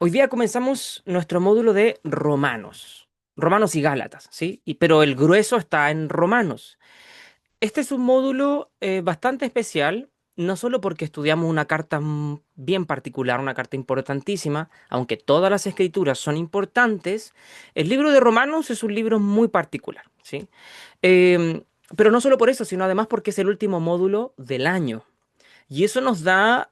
Hoy día comenzamos nuestro módulo de Romanos, Romanos y Gálatas, ¿sí? Pero el grueso está en Romanos. Este es un módulo bastante especial, no solo porque estudiamos una carta bien particular, una carta importantísima, aunque todas las escrituras son importantes, el libro de Romanos es un libro muy particular, ¿sí? Em, pero no solo por eso, sino además porque es el último módulo del año. Y eso nos da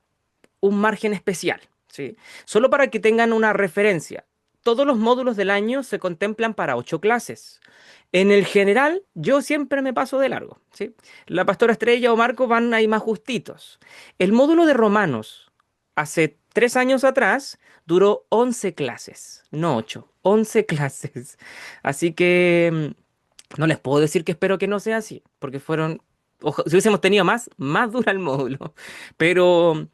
un margen especial, ¿sí? Solo para que tengan una referencia. Todos los módulos del año se contemplan para 8 clases. En el general, yo siempre me paso de largo, ¿sí? La pastora Estrella o Marco van ahí más justitos. El módulo de Romanos, hace 3 años atrás, duró 11 clases, no 8, 11 clases. Así que no les puedo decir que espero que no sea así, porque si hubiésemos tenido más dura el módulo. Pero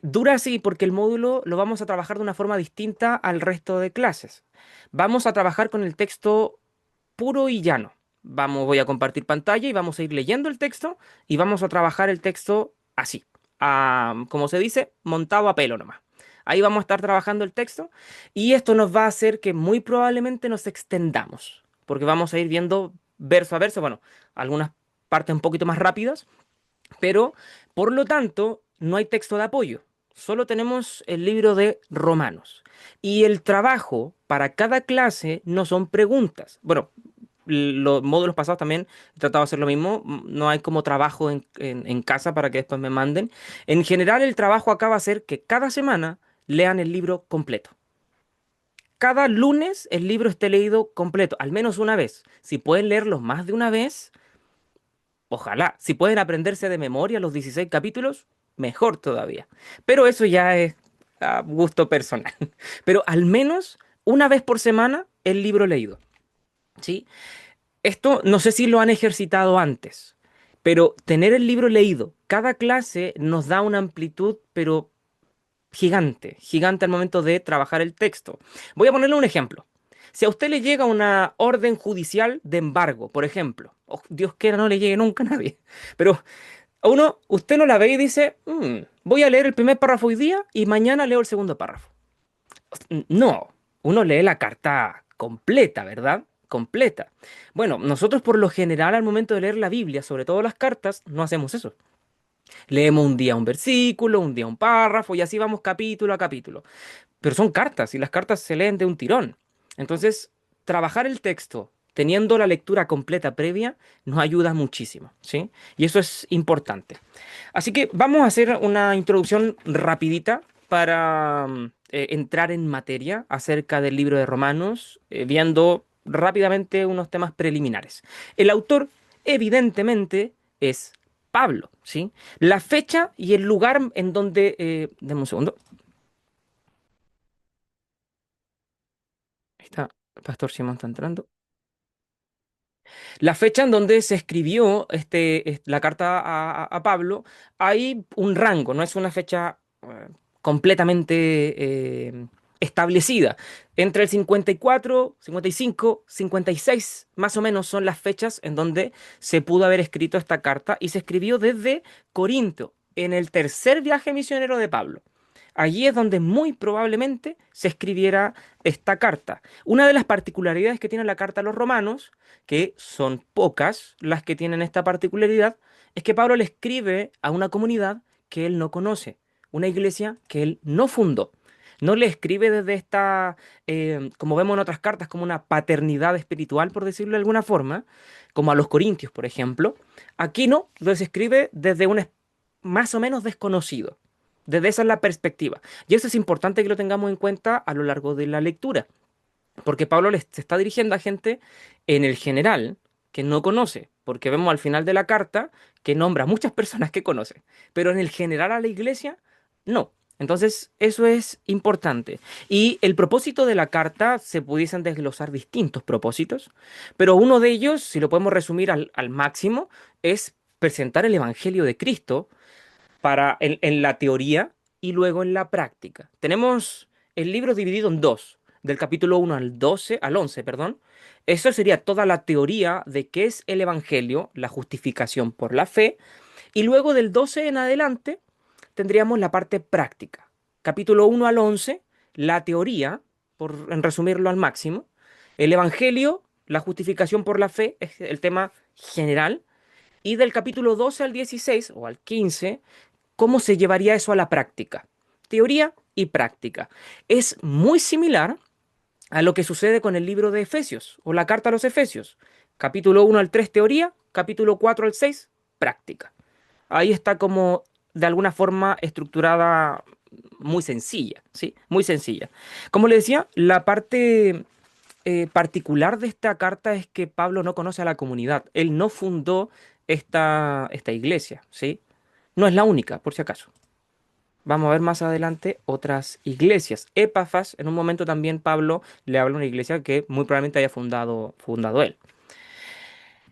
dura así porque el módulo lo vamos a trabajar de una forma distinta al resto de clases. Vamos a trabajar con el texto puro y llano. Voy a compartir pantalla y vamos a ir leyendo el texto y vamos a trabajar el texto así, como se dice, montado a pelo nomás. Ahí vamos a estar trabajando el texto y esto nos va a hacer que muy probablemente nos extendamos, porque vamos a ir viendo verso a verso, bueno, algunas partes un poquito más rápidas, pero por lo tanto no hay texto de apoyo. Solo tenemos el libro de Romanos. Y el trabajo para cada clase no son preguntas. Bueno, los módulos pasados también he tratado de hacer lo mismo. No hay como trabajo en casa para que después me manden. En general, el trabajo acá va a ser que cada semana lean el libro completo. Cada lunes el libro esté leído completo, al menos una vez. Si pueden leerlo más de una vez, ojalá. Si pueden aprenderse de memoria los 16 capítulos, mejor todavía. Pero eso ya es a gusto personal. Pero al menos una vez por semana el libro leído. ¿Sí? Esto no sé si lo han ejercitado antes, pero tener el libro leído, cada clase nos da una amplitud, pero gigante, gigante al momento de trabajar el texto. Voy a ponerle un ejemplo. Si a usted le llega una orden judicial de embargo, por ejemplo, Dios quiera no le llegue nunca a nadie, pero usted no la ve y dice, voy a leer el primer párrafo hoy día y mañana leo el segundo párrafo. No, uno lee la carta completa, ¿verdad? Completa. Bueno, nosotros por lo general al momento de leer la Biblia, sobre todo las cartas, no hacemos eso. Leemos un día un versículo, un día un párrafo y así vamos capítulo a capítulo. Pero son cartas y las cartas se leen de un tirón. Entonces, trabajar el texto teniendo la lectura completa previa nos ayuda muchísimo, ¿sí? Y eso es importante. Así que vamos a hacer una introducción rapidita para entrar en materia acerca del libro de Romanos, viendo rápidamente unos temas preliminares. El autor, evidentemente, es Pablo, ¿sí? La fecha y el lugar en donde... deme un segundo. Ahí está, el Pastor Simón está entrando. La fecha en donde se escribió la carta a Pablo, hay un rango, no es una fecha completamente establecida. Entre el 54, 55, 56, más o menos son las fechas en donde se pudo haber escrito esta carta y se escribió desde Corinto, en el tercer viaje misionero de Pablo. Allí es donde muy probablemente se escribiera esta carta. Una de las particularidades que tiene la carta a los romanos, que son pocas las que tienen esta particularidad, es que Pablo le escribe a una comunidad que él no conoce, una iglesia que él no fundó. No le escribe desde como vemos en otras cartas, como una paternidad espiritual, por decirlo de alguna forma, como a los corintios, por ejemplo. Aquí no, les escribe desde más o menos desconocido. Desde esa es la perspectiva. Y eso es importante que lo tengamos en cuenta a lo largo de la lectura, porque Pablo se está dirigiendo a gente en el general que no conoce, porque vemos al final de la carta que nombra a muchas personas que conoce, pero en el general a la iglesia no. Entonces, eso es importante. Y el propósito de la carta se pudiesen desglosar distintos propósitos, pero uno de ellos, si lo podemos resumir al máximo, es presentar el Evangelio de Cristo en la teoría y luego en la práctica. Tenemos el libro dividido en dos, del capítulo 1 al 11, perdón. Eso sería toda la teoría de qué es el Evangelio, la justificación por la fe, y luego del 12 en adelante tendríamos la parte práctica. Capítulo 1 al 11 la teoría, en resumirlo al máximo, el Evangelio, la justificación por la fe, es el tema general, y del capítulo 12 al 16 o al 15, cómo se llevaría eso a la práctica. Teoría y práctica. Es muy similar a lo que sucede con el libro de Efesios o la carta a los Efesios. Capítulo 1 al 3 teoría, capítulo 4 al 6 práctica. Ahí está como de alguna forma estructurada muy sencilla, ¿sí? Muy sencilla. Como le decía, la parte particular de esta carta es que Pablo no conoce a la comunidad. Él no fundó esta iglesia, ¿sí? No es la única, por si acaso. Vamos a ver más adelante otras iglesias. Epafas, en un momento también Pablo le habla a una iglesia que muy probablemente haya fundado él.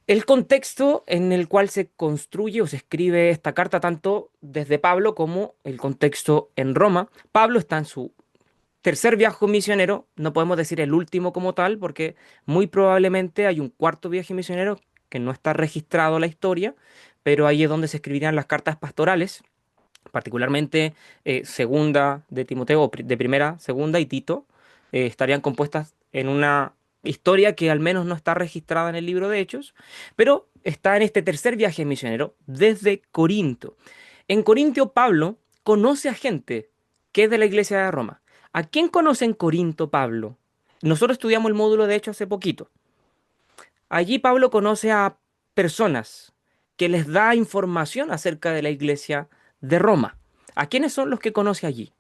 El contexto en el cual se construye o se escribe esta carta, tanto desde Pablo como el contexto en Roma. Pablo está en su tercer viaje misionero, no podemos decir el último como tal, porque muy probablemente hay un cuarto viaje misionero que no está registrado en la historia, pero ahí es donde se escribirían las cartas pastorales, particularmente segunda de Timoteo, de primera, segunda y Tito, estarían compuestas en una historia que al menos no está registrada en el libro de Hechos, pero está en este tercer viaje misionero desde Corinto. En Corintio, Pablo conoce a gente que es de la iglesia de Roma. ¿A quién conoce en Corinto Pablo? Nosotros estudiamos el módulo de Hechos hace poquito. Allí Pablo conoce a personas que les da información acerca de la iglesia de Roma. ¿A quiénes son los que conoce allí?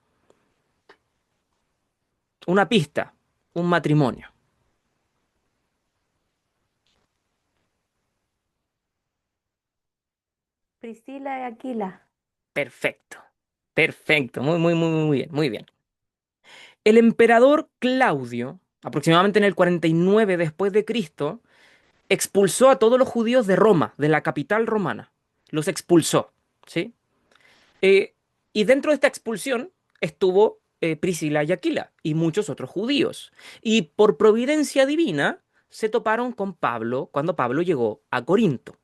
Una pista, un matrimonio. Priscila y Aquila. Perfecto. Perfecto. Muy, muy, muy, muy bien. Muy bien. El emperador Claudio, aproximadamente en el 49 después de Cristo, expulsó a todos los judíos de Roma, de la capital romana. Los expulsó, ¿sí? Eh, y dentro de esta expulsión estuvo Priscila y Aquila y muchos otros judíos. Y por providencia divina se toparon con Pablo cuando Pablo llegó a Corinto.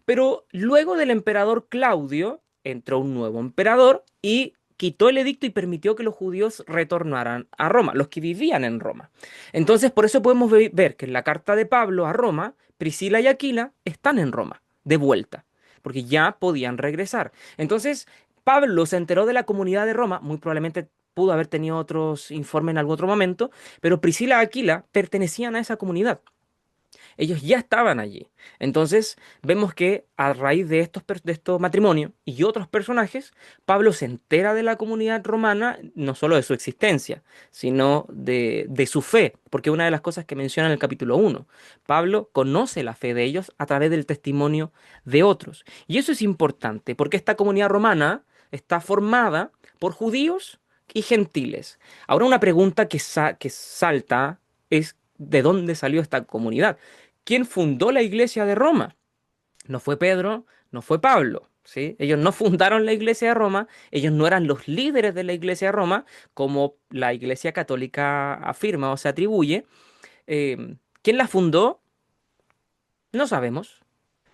Pero luego del emperador Claudio entró un nuevo emperador y quitó el edicto y permitió que los judíos retornaran a Roma, los que vivían en Roma. Entonces, por eso podemos ver que en la carta de Pablo a Roma, Priscila y Aquila están en Roma, de vuelta, porque ya podían regresar. Entonces, Pablo se enteró de la comunidad de Roma, muy probablemente pudo haber tenido otros informes en algún otro momento, pero Priscila y Aquila pertenecían a esa comunidad. Ellos ya estaban allí. Entonces, vemos que a raíz de de estos matrimonios y otros personajes, Pablo se entera de la comunidad romana, no solo de su existencia, sino de su fe, porque una de las cosas que menciona en el capítulo 1, Pablo conoce la fe de ellos a través del testimonio de otros. Y eso es importante, porque esta comunidad romana está formada por judíos y gentiles. Ahora una pregunta que salta es, ¿de dónde salió esta comunidad? ¿Quién fundó la iglesia de Roma? No fue Pedro, no fue Pablo, ¿sí? Ellos no fundaron la iglesia de Roma, ellos no eran los líderes de la iglesia de Roma, como la iglesia católica afirma o se atribuye. ¿Quién la fundó? No sabemos.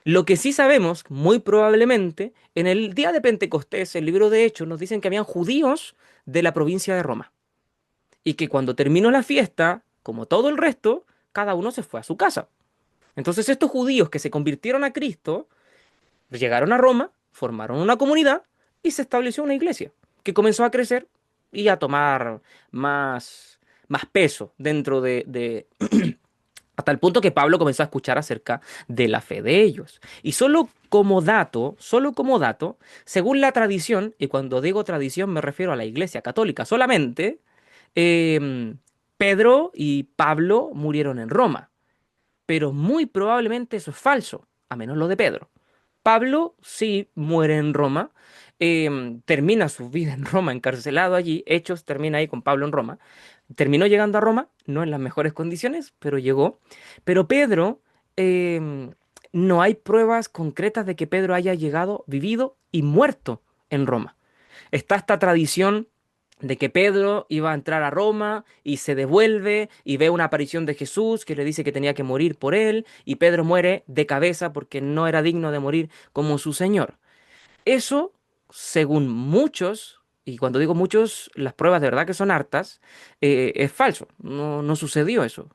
Lo que sí sabemos, muy probablemente, en el día de Pentecostés, el libro de Hechos, nos dicen que habían judíos de la provincia de Roma. Y que cuando terminó la fiesta, como todo el resto, cada uno se fue a su casa. Entonces estos judíos que se convirtieron a Cristo llegaron a Roma, formaron una comunidad y se estableció una iglesia que comenzó a crecer y a tomar más peso dentro hasta el punto que Pablo comenzó a escuchar acerca de la fe de ellos. Y solo como dato, según la tradición, y cuando digo tradición me refiero a la iglesia católica solamente, Pedro y Pablo murieron en Roma, pero muy probablemente eso es falso, a menos lo de Pedro. Pablo sí muere en Roma, termina su vida en Roma, encarcelado allí. Hechos termina ahí con Pablo en Roma. Terminó llegando a Roma, no en las mejores condiciones, pero llegó. Pero Pedro, no hay pruebas concretas de que Pedro haya llegado, vivido y muerto en Roma. Está esta tradición de que Pedro iba a entrar a Roma y se devuelve y ve una aparición de Jesús que le dice que tenía que morir por él y Pedro muere de cabeza porque no era digno de morir como su Señor. Eso, según muchos y cuando digo muchos, las pruebas de verdad que son hartas, es falso, no sucedió eso.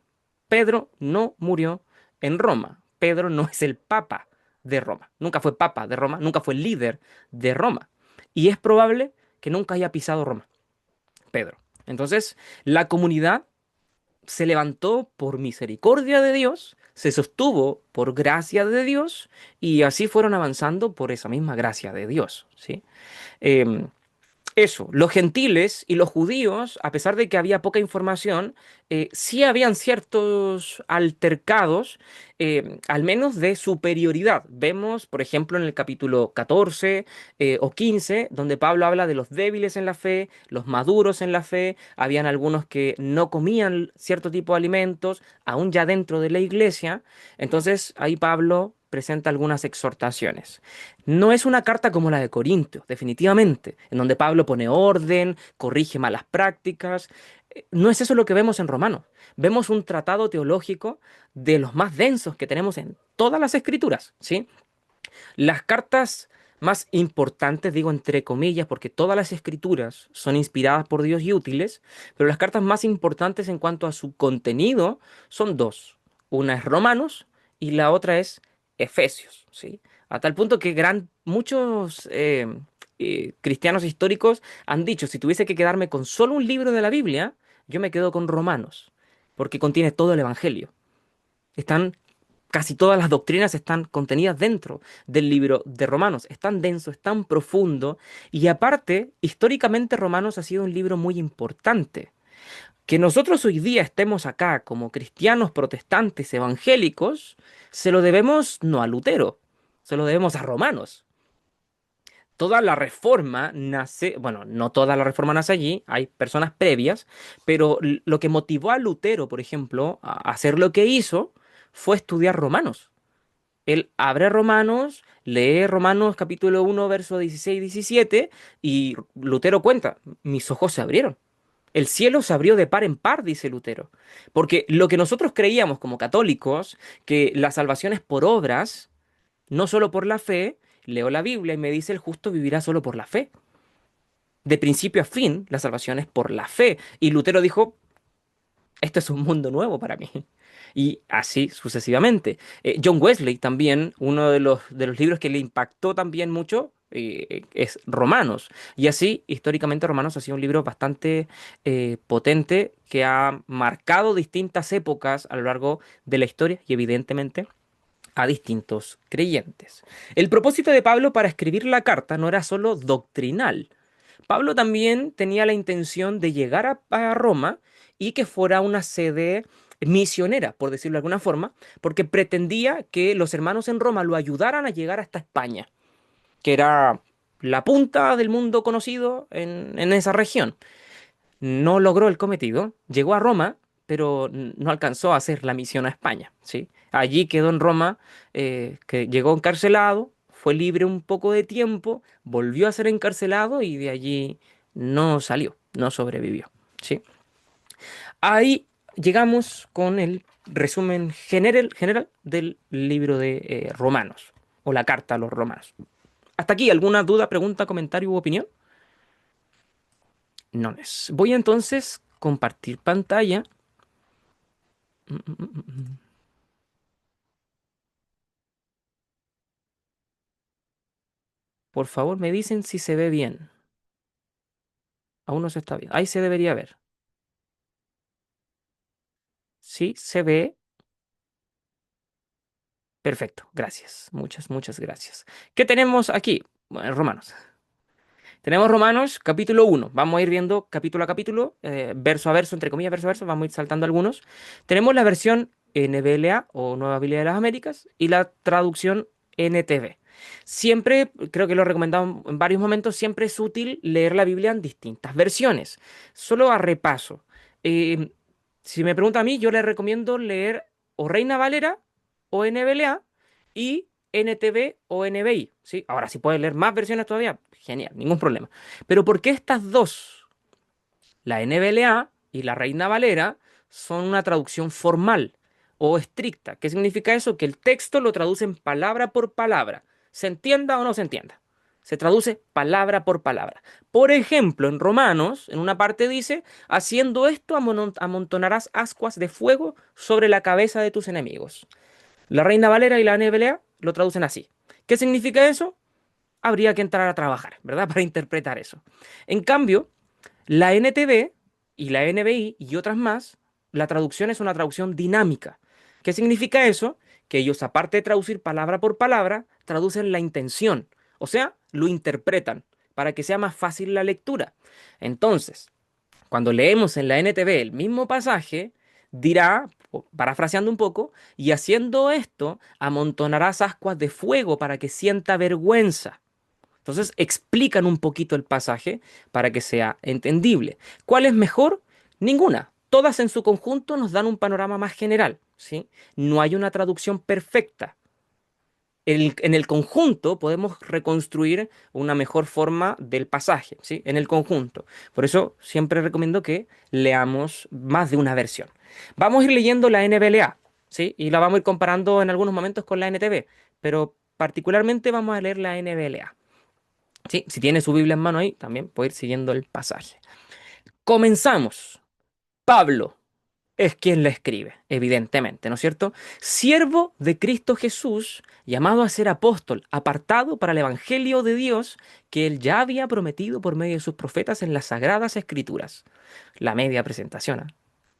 Pedro no murió en Roma. Pedro no es el papa de Roma. Nunca fue papa de Roma, nunca fue líder de Roma. Y es probable que nunca haya pisado Roma, Pedro. Entonces, la comunidad se levantó por misericordia de Dios, se sostuvo por gracia de Dios y así fueron avanzando por esa misma gracia de Dios, ¿sí? Em, Eso, los gentiles y los judíos, a pesar de que había poca información, sí habían ciertos altercados, al menos de superioridad. Vemos, por ejemplo, en el capítulo 14 o 15, donde Pablo habla de los débiles en la fe, los maduros en la fe, habían algunos que no comían cierto tipo de alimentos, aún ya dentro de la iglesia. Entonces, ahí Pablo presenta algunas exhortaciones. No es una carta como la de Corintios, definitivamente, en donde Pablo pone orden, corrige malas prácticas. No es eso lo que vemos en Romanos. Vemos un tratado teológico de los más densos que tenemos en todas las escrituras, ¿sí? Las cartas más importantes, digo entre comillas, porque todas las escrituras son inspiradas por Dios y útiles, pero las cartas más importantes en cuanto a su contenido son dos. Una es Romanos y la otra es Efesios, ¿sí? A tal punto que muchos cristianos históricos han dicho, si tuviese que quedarme con solo un libro de la Biblia, yo me quedo con Romanos, porque contiene todo el Evangelio. Están Casi todas las doctrinas están contenidas dentro del libro de Romanos. Es tan denso, es tan profundo y aparte, históricamente Romanos ha sido un libro muy importante. Que nosotros hoy día estemos acá como cristianos protestantes evangélicos, se lo debemos no a Lutero, se lo debemos a Romanos. Toda la reforma nace, bueno, no toda la reforma nace allí, hay personas previas, pero lo que motivó a Lutero, por ejemplo, a hacer lo que hizo fue estudiar Romanos. Él abre Romanos, lee Romanos capítulo 1, verso 16 y 17, y Lutero cuenta, mis ojos se abrieron. El cielo se abrió de par en par, dice Lutero. Porque lo que nosotros creíamos como católicos, que la salvación es por obras, no solo por la fe, leo la Biblia y me dice el justo vivirá solo por la fe. De principio a fin, la salvación es por la fe. Y Lutero dijo, esto es un mundo nuevo para mí. Y así sucesivamente. John Wesley también, uno de los libros que le impactó también mucho, es Romanos. Y así, históricamente, Romanos ha sido un libro bastante potente que ha marcado distintas épocas a lo largo de la historia y evidentemente a distintos creyentes. El propósito de Pablo para escribir la carta no era solo doctrinal. Pablo también tenía la intención de llegar a Roma y que fuera una sede misionera, por decirlo de alguna forma, porque pretendía que los hermanos en Roma lo ayudaran a llegar hasta España, que era la punta del mundo conocido en esa región. No logró el cometido, llegó a Roma, pero no alcanzó a hacer la misión a España, ¿sí? Allí quedó en Roma, que llegó encarcelado, fue libre un poco de tiempo, volvió a ser encarcelado y de allí no salió, no sobrevivió, ¿sí? Ahí llegamos con el resumen general del libro de Romanos, o la carta a los Romanos. Hasta aquí, ¿alguna duda, pregunta, comentario u opinión? No es. Voy a entonces compartir pantalla. Mm, mm, mm, mm. Por favor, me dicen si se ve bien. Aún no se está bien. Ahí se debería ver. Sí, se ve. Perfecto. Gracias. Muchas gracias. ¿Qué tenemos aquí? Bueno, Romanos. Tenemos Romanos capítulo 1. Vamos a ir viendo capítulo a capítulo, verso a verso, entre comillas, verso a verso. Vamos a ir saltando algunos. Tenemos la versión NBLA o Nueva Biblia de las Américas y la traducción NTV. Siempre, creo que lo he recomendado en varios momentos, siempre es útil leer la Biblia en distintas versiones. Solo a repaso. eh, si me pregunta a mí, yo le recomiendo leer o Reina Valera o NBLA y NTV o NBI, ¿sí? Ahora, si puedes leer más versiones todavía, genial, ningún problema. Pero ¿por qué estas dos, la NBLA y la Reina Valera, son una traducción formal o estricta? ¿Qué significa eso? Que el texto lo traducen palabra por palabra, se entienda o no se entienda. Se traduce palabra por palabra. Por ejemplo, en Romanos, en una parte dice, haciendo esto amontonarás ascuas de fuego sobre la cabeza de tus enemigos. La Reina Valera y la NBLA lo traducen así. ¿Qué significa eso? Habría que entrar a trabajar, ¿verdad? Para interpretar eso. En cambio, la NTV y la NBI y otras más, la traducción es una traducción dinámica. ¿Qué significa eso? Que ellos, aparte de traducir palabra por palabra, traducen la intención, o sea, lo interpretan para que sea más fácil la lectura. Entonces, cuando leemos en la NTV el mismo pasaje, dirá, parafraseando un poco, y haciendo esto, amontonarás ascuas de fuego para que sienta vergüenza. Entonces explican un poquito el pasaje para que sea entendible. ¿Cuál es mejor? Ninguna. Todas en su conjunto nos dan un panorama más general, ¿sí? No hay una traducción perfecta. En el conjunto podemos reconstruir una mejor forma del pasaje, ¿sí? En el conjunto. Por eso siempre recomiendo que leamos más de una versión. Vamos a ir leyendo la NBLA, ¿sí? Y la vamos a ir comparando en algunos momentos con la NTV, pero particularmente vamos a leer la NBLA. Sí, si tiene su Biblia en mano ahí, también puede ir siguiendo el pasaje. Comenzamos. Pablo es quien la escribe, evidentemente, ¿no es cierto? Siervo de Cristo Jesús, llamado a ser apóstol, apartado para el Evangelio de Dios que él ya había prometido por medio de sus profetas en las Sagradas Escrituras. La media presentación, ¿ah?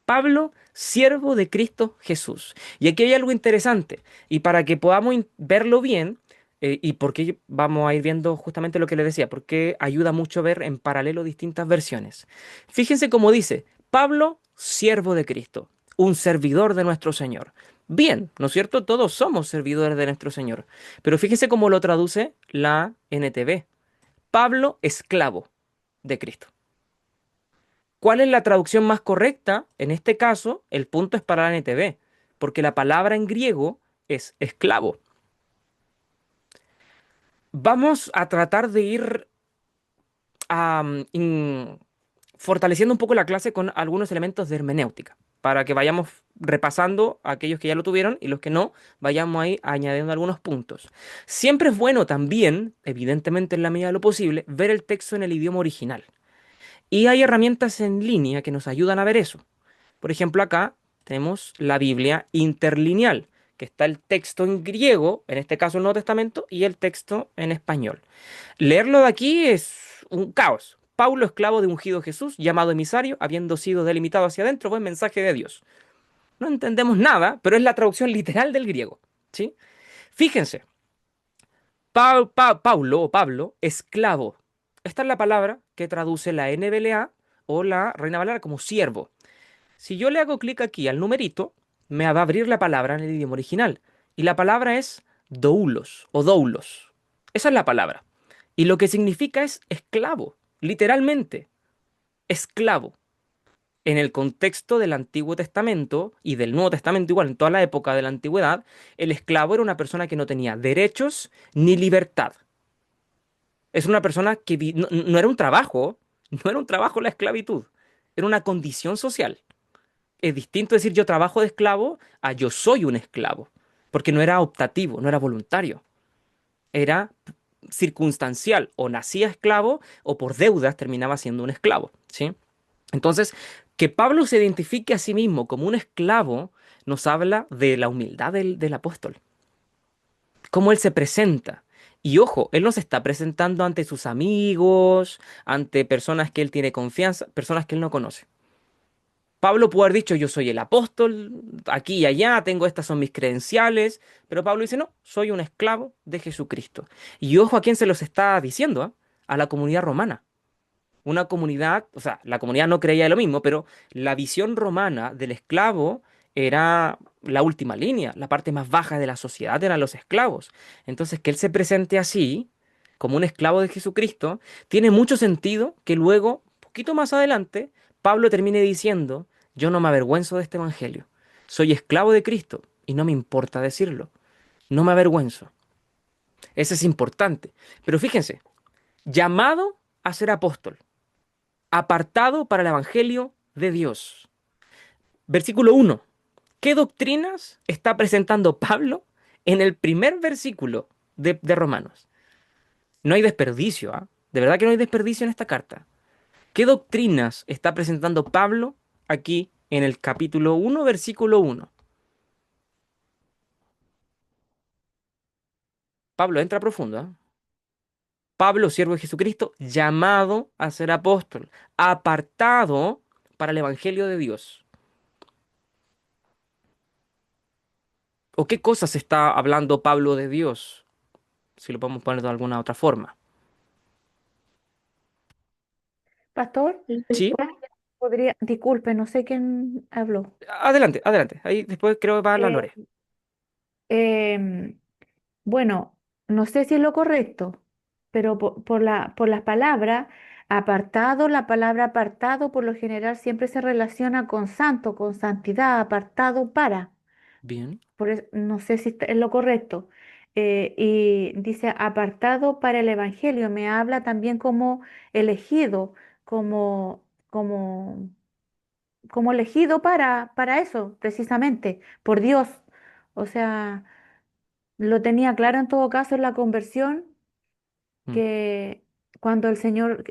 Pablo, siervo de Cristo Jesús. Y aquí hay algo interesante, y para que podamos verlo bien, y porque vamos a ir viendo justamente lo que le decía, porque ayuda mucho ver en paralelo distintas versiones. Fíjense cómo dice, Pablo, siervo de Cristo, un servidor de nuestro Señor. Bien, ¿no es cierto? Todos somos servidores de nuestro Señor. Pero fíjense cómo lo traduce la NTV. Pablo, esclavo de Cristo. ¿Cuál es la traducción más correcta? En este caso, el punto es para la NTV, porque la palabra en griego es esclavo. Vamos a tratar de ir fortaleciendo un poco la clase con algunos elementos de hermenéutica, para que vayamos repasando a aquellos que ya lo tuvieron y los que no, vayamos ahí añadiendo algunos puntos. Siempre es bueno también, evidentemente en la medida de lo posible, ver el texto en el idioma original. Y hay herramientas en línea que nos ayudan a ver eso. Por ejemplo, acá tenemos la Biblia interlineal, que está el texto en griego, en este caso el Nuevo Testamento, y el texto en español. Leerlo de aquí es un caos. Pablo, esclavo de ungido Jesús, llamado emisario, habiendo sido delimitado hacia adentro, buen mensaje de Dios. No entendemos nada, pero es la traducción literal del griego, ¿sí? Fíjense, Paulo o Pablo, esclavo. Esta es la palabra que traduce la NBLA o la Reina Valera como siervo. Si yo le hago clic aquí al numerito, me va a abrir la palabra en el idioma original. Y la palabra es doulos o doulos. Esa es la palabra. Y lo que significa es esclavo, literalmente, esclavo. En el contexto del Antiguo Testamento y del Nuevo Testamento igual, en toda la época de la antigüedad, el esclavo era una persona que no tenía derechos ni libertad. Es una persona que no era un trabajo, no era un trabajo la esclavitud, era una condición social. Es distinto decir yo trabajo de esclavo a yo soy un esclavo, porque no era optativo, no era voluntario, era circunstancial, o nacía esclavo o por deudas terminaba siendo un esclavo, ¿sí? Entonces, que Pablo se identifique a sí mismo como un esclavo nos habla de la humildad del apóstol, cómo él se presenta. Y ojo, él no se está presentando ante sus amigos, ante personas que él tiene confianza, personas que él no conoce. Pablo pudo haber dicho, yo soy el apóstol, aquí y allá, tengo estas son mis credenciales, pero Pablo dice, no, soy un esclavo de Jesucristo. Y ojo a quién se los está diciendo, ¿ah? A la comunidad romana. Una comunidad, o sea, la comunidad no creía lo mismo, pero la visión romana del esclavo era la última línea, la parte más baja de la sociedad eran los esclavos. Entonces, que él se presente así, como un esclavo de Jesucristo, tiene mucho sentido que luego, poquito más adelante, Pablo termine diciendo, yo no me avergüenzo de este evangelio, soy esclavo de Cristo y no me importa decirlo, no me avergüenzo. Eso es importante. Pero fíjense, llamado a ser apóstol, apartado para el Evangelio de Dios. Versículo 1. ¿Qué doctrinas está presentando Pablo en el primer versículo de Romanos? No hay desperdicio, ¿ah? De verdad que no hay desperdicio en esta carta. ¿Qué doctrinas está presentando Pablo aquí en el capítulo 1, versículo 1? Pablo entra profundo, ¿ah? Pablo, siervo de Jesucristo, llamado a ser apóstol, apartado para el Evangelio de Dios. ¿O qué cosas está hablando Pablo de Dios? Si lo podemos poner de alguna otra forma. Pastor, ¿Sí? podría, disculpe, no sé quién habló. Adelante, adelante. Ahí después creo que va la Eh, Lore. em, bueno, no sé si es lo correcto, pero por las palabras, apartado, la palabra apartado por lo general siempre se relaciona con santo, con santidad, apartado para. Bien. No sé si es lo correcto. Y dice apartado para el Evangelio, me habla también como elegido, como, como, como elegido para eso, precisamente, por Dios. O sea, lo tenía claro en todo caso en la conversión Mm, que cuando el Señor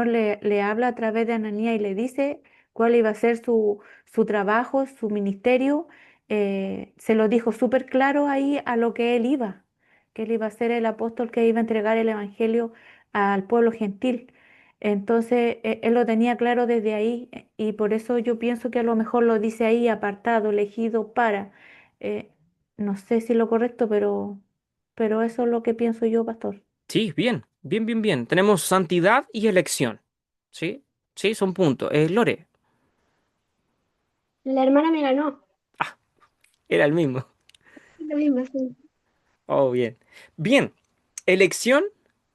le habla a través de Ananías y le dice cuál iba a ser su trabajo, su ministerio, se lo dijo súper claro ahí a lo que él iba, que él iba a ser el apóstol que iba a entregar el Evangelio al pueblo gentil. Entonces, él lo tenía claro desde ahí y por eso yo pienso que a lo mejor lo dice ahí apartado, elegido para. eh, no sé si lo correcto, pero eso es lo que pienso yo, pastor. sí, bien, bien, bien, bien. Tenemos santidad y elección. ¿Sí? Sí, son puntos. Lore. La hermana me ganó. Ah, era el mismo. Es lo mismo, sí. Oh, bien. Bien, elección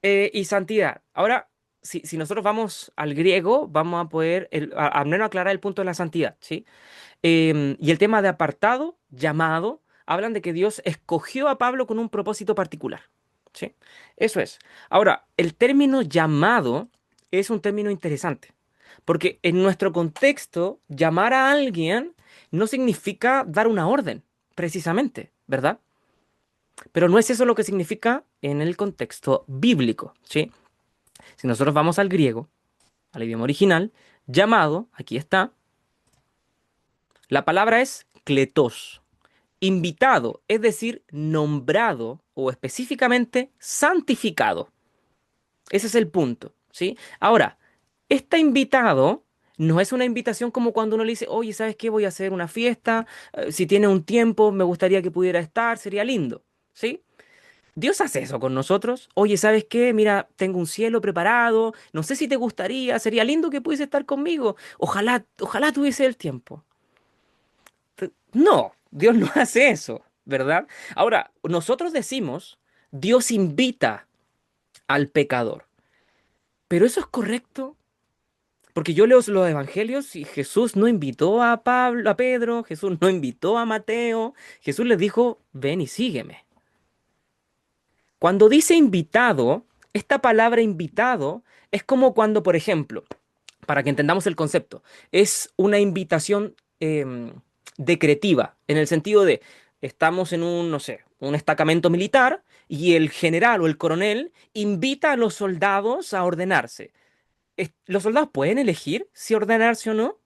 y santidad. Ahora, si nosotros vamos al griego, vamos a poder al menos aclarar el punto de la santidad, ¿sí? Y el tema de apartado, llamado, hablan de que Dios escogió a Pablo con un propósito particular, ¿sí? Eso es. Ahora, el término llamado es un término interesante, porque en nuestro contexto, llamar a alguien no significa dar una orden, precisamente, ¿verdad? Pero no es eso lo que significa en el contexto bíblico, ¿sí? Si nosotros vamos al griego, al idioma original, llamado, aquí está, la palabra es kletos, invitado, es decir, nombrado o específicamente santificado. Ese es el punto, ¿sí? Ahora, este invitado no es una invitación como cuando uno le dice, oye, ¿sabes qué? Voy a hacer una fiesta, si tiene un tiempo, me gustaría que pudiera estar, sería lindo, ¿sí? Dios hace eso con nosotros. Oye, ¿sabes qué? Mira, tengo un cielo preparado. No sé si te gustaría. Sería lindo que pudiese estar conmigo. Ojalá, ojalá tuviese el tiempo. No, Dios no hace eso, ¿verdad? Ahora, nosotros decimos, Dios invita al pecador. ¿Pero eso es correcto? Porque yo leo los evangelios y Jesús no invitó a Pablo, a Pedro, Jesús no invitó a Mateo. Jesús les dijo, ven y sígueme. Cuando dice invitado, esta palabra invitado es como cuando, por ejemplo, para que entendamos el concepto, es una invitación decretiva, en el sentido de, estamos en un, no sé, un destacamento militar y el general o el coronel invita a los soldados a ordenarse. ¿Los soldados pueden elegir si ordenarse o no?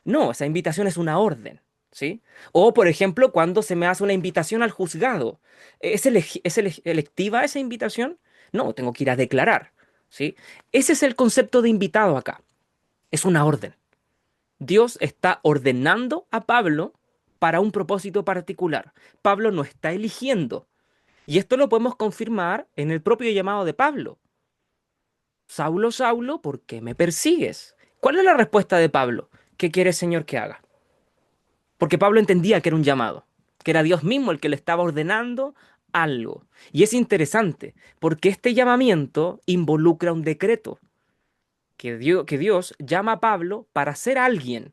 No, esa invitación es una orden, ¿sí? O, por ejemplo, cuando se me hace una invitación al juzgado, ¿es electiva esa invitación? No, tengo que ir a declarar, ¿sí? Ese es el concepto de invitado acá. Es una orden. Dios está ordenando a Pablo para un propósito particular. Pablo no está eligiendo. Y esto lo podemos confirmar en el propio llamado de Pablo. Saulo, Saulo, ¿por qué me persigues? ¿Cuál es la respuesta de Pablo? ¿Qué quiere el Señor que haga? Porque Pablo entendía que era un llamado, que era Dios mismo el que le estaba ordenando algo. Y es interesante, porque este llamamiento involucra un decreto, que Dios llama a Pablo para ser alguien,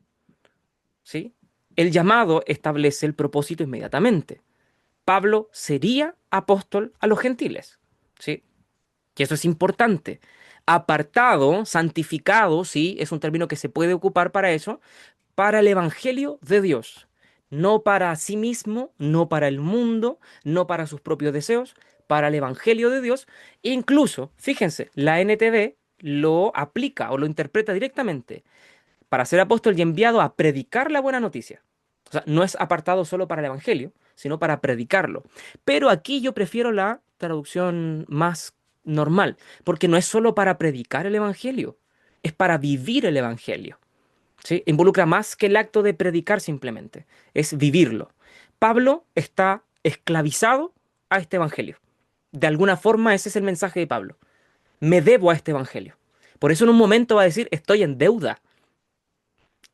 ¿sí? El llamado establece el propósito inmediatamente. Pablo sería apóstol a los gentiles, ¿sí? Que eso es importante. Apartado, santificado, sí, es un término que se puede ocupar para eso, para el Evangelio de Dios, no para sí mismo, no para el mundo, no para sus propios deseos, para el Evangelio de Dios. E incluso, fíjense, la NTV lo aplica o lo interpreta directamente para ser apóstol y enviado a predicar la buena noticia. O sea, no es apartado solo para el Evangelio, sino para predicarlo. Pero aquí yo prefiero la traducción más normal, porque no es solo para predicar el Evangelio, es para vivir el Evangelio. ¿Sí? Involucra más que el acto de predicar simplemente, es vivirlo. Pablo está esclavizado a este Evangelio. De alguna forma ese es el mensaje de Pablo. Me debo a este Evangelio. Por eso en un momento va a decir, estoy en deuda,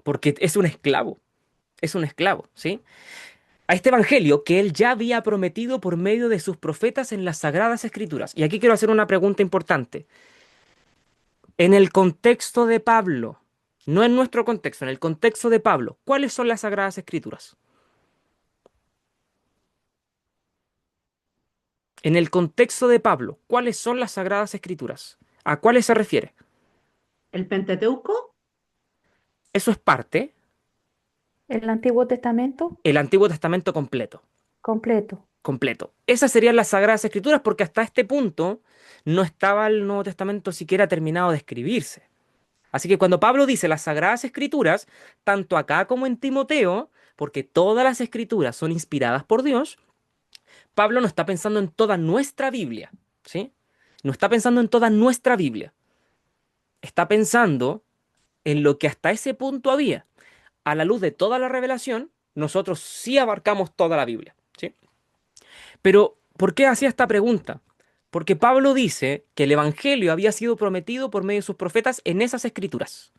porque es un esclavo, ¿sí? A este evangelio que él ya había prometido por medio de sus profetas en las sagradas escrituras. Y aquí quiero hacer una pregunta importante. En el contexto de Pablo, no en nuestro contexto, en el contexto de Pablo, ¿cuáles son las sagradas escrituras? En el contexto de Pablo, ¿cuáles son las sagradas escrituras? ¿A cuáles se refiere? El Pentateuco, Eso es parte, El Antiguo Testamento el Antiguo Testamento completo. completo. Completo. Esas serían las Sagradas Escrituras porque hasta este punto no estaba el Nuevo Testamento siquiera terminado de escribirse. Así que cuando Pablo dice las Sagradas Escrituras, tanto acá como en Timoteo, porque todas las Escrituras son inspiradas por Dios, Pablo no está pensando en toda nuestra Biblia, ¿sí? No está pensando en toda nuestra Biblia. Está pensando en lo que hasta ese punto había. A la luz de toda la revelación, nosotros sí abarcamos toda la Biblia, ¿sí? Pero, ¿por qué hacía esta pregunta? Porque Pablo dice que el Evangelio había sido prometido por medio de sus profetas en esas escrituras.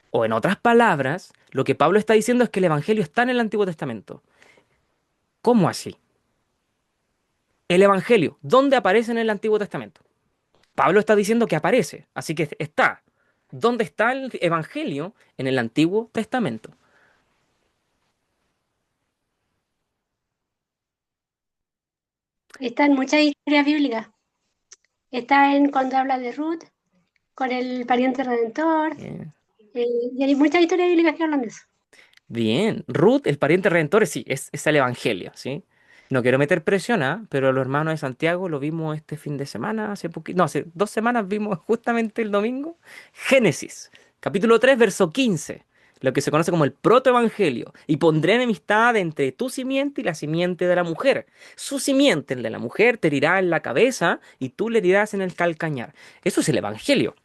O en otras palabras, lo que Pablo está diciendo es que el Evangelio está en el Antiguo Testamento. ¿Cómo así? El Evangelio, ¿dónde aparece en el Antiguo Testamento? Pablo está diciendo que aparece, así que está. ¿Dónde está el Evangelio en el Antiguo Testamento? Está en muchas historias bíblicas. Está en cuando habla de Ruth, con el pariente redentor. Bien. Y hay muchas historias bíblicas que hablan de eso. Bien. Ruth, el pariente redentor, sí, es el Evangelio, ¿sí? No quiero meter presión, ¿ah? Pero los hermanos de Santiago lo vimos este fin de semana, hace poquito, no, hace 2 semanas vimos justamente el domingo. Génesis, capítulo 3 verso 15, lo que se conoce como el protoevangelio. Y pondré enemistad entre tu simiente y la simiente de la mujer. Su simiente, el de la mujer, te herirá en la cabeza y tú le herirás en el calcañar. Eso es el evangelio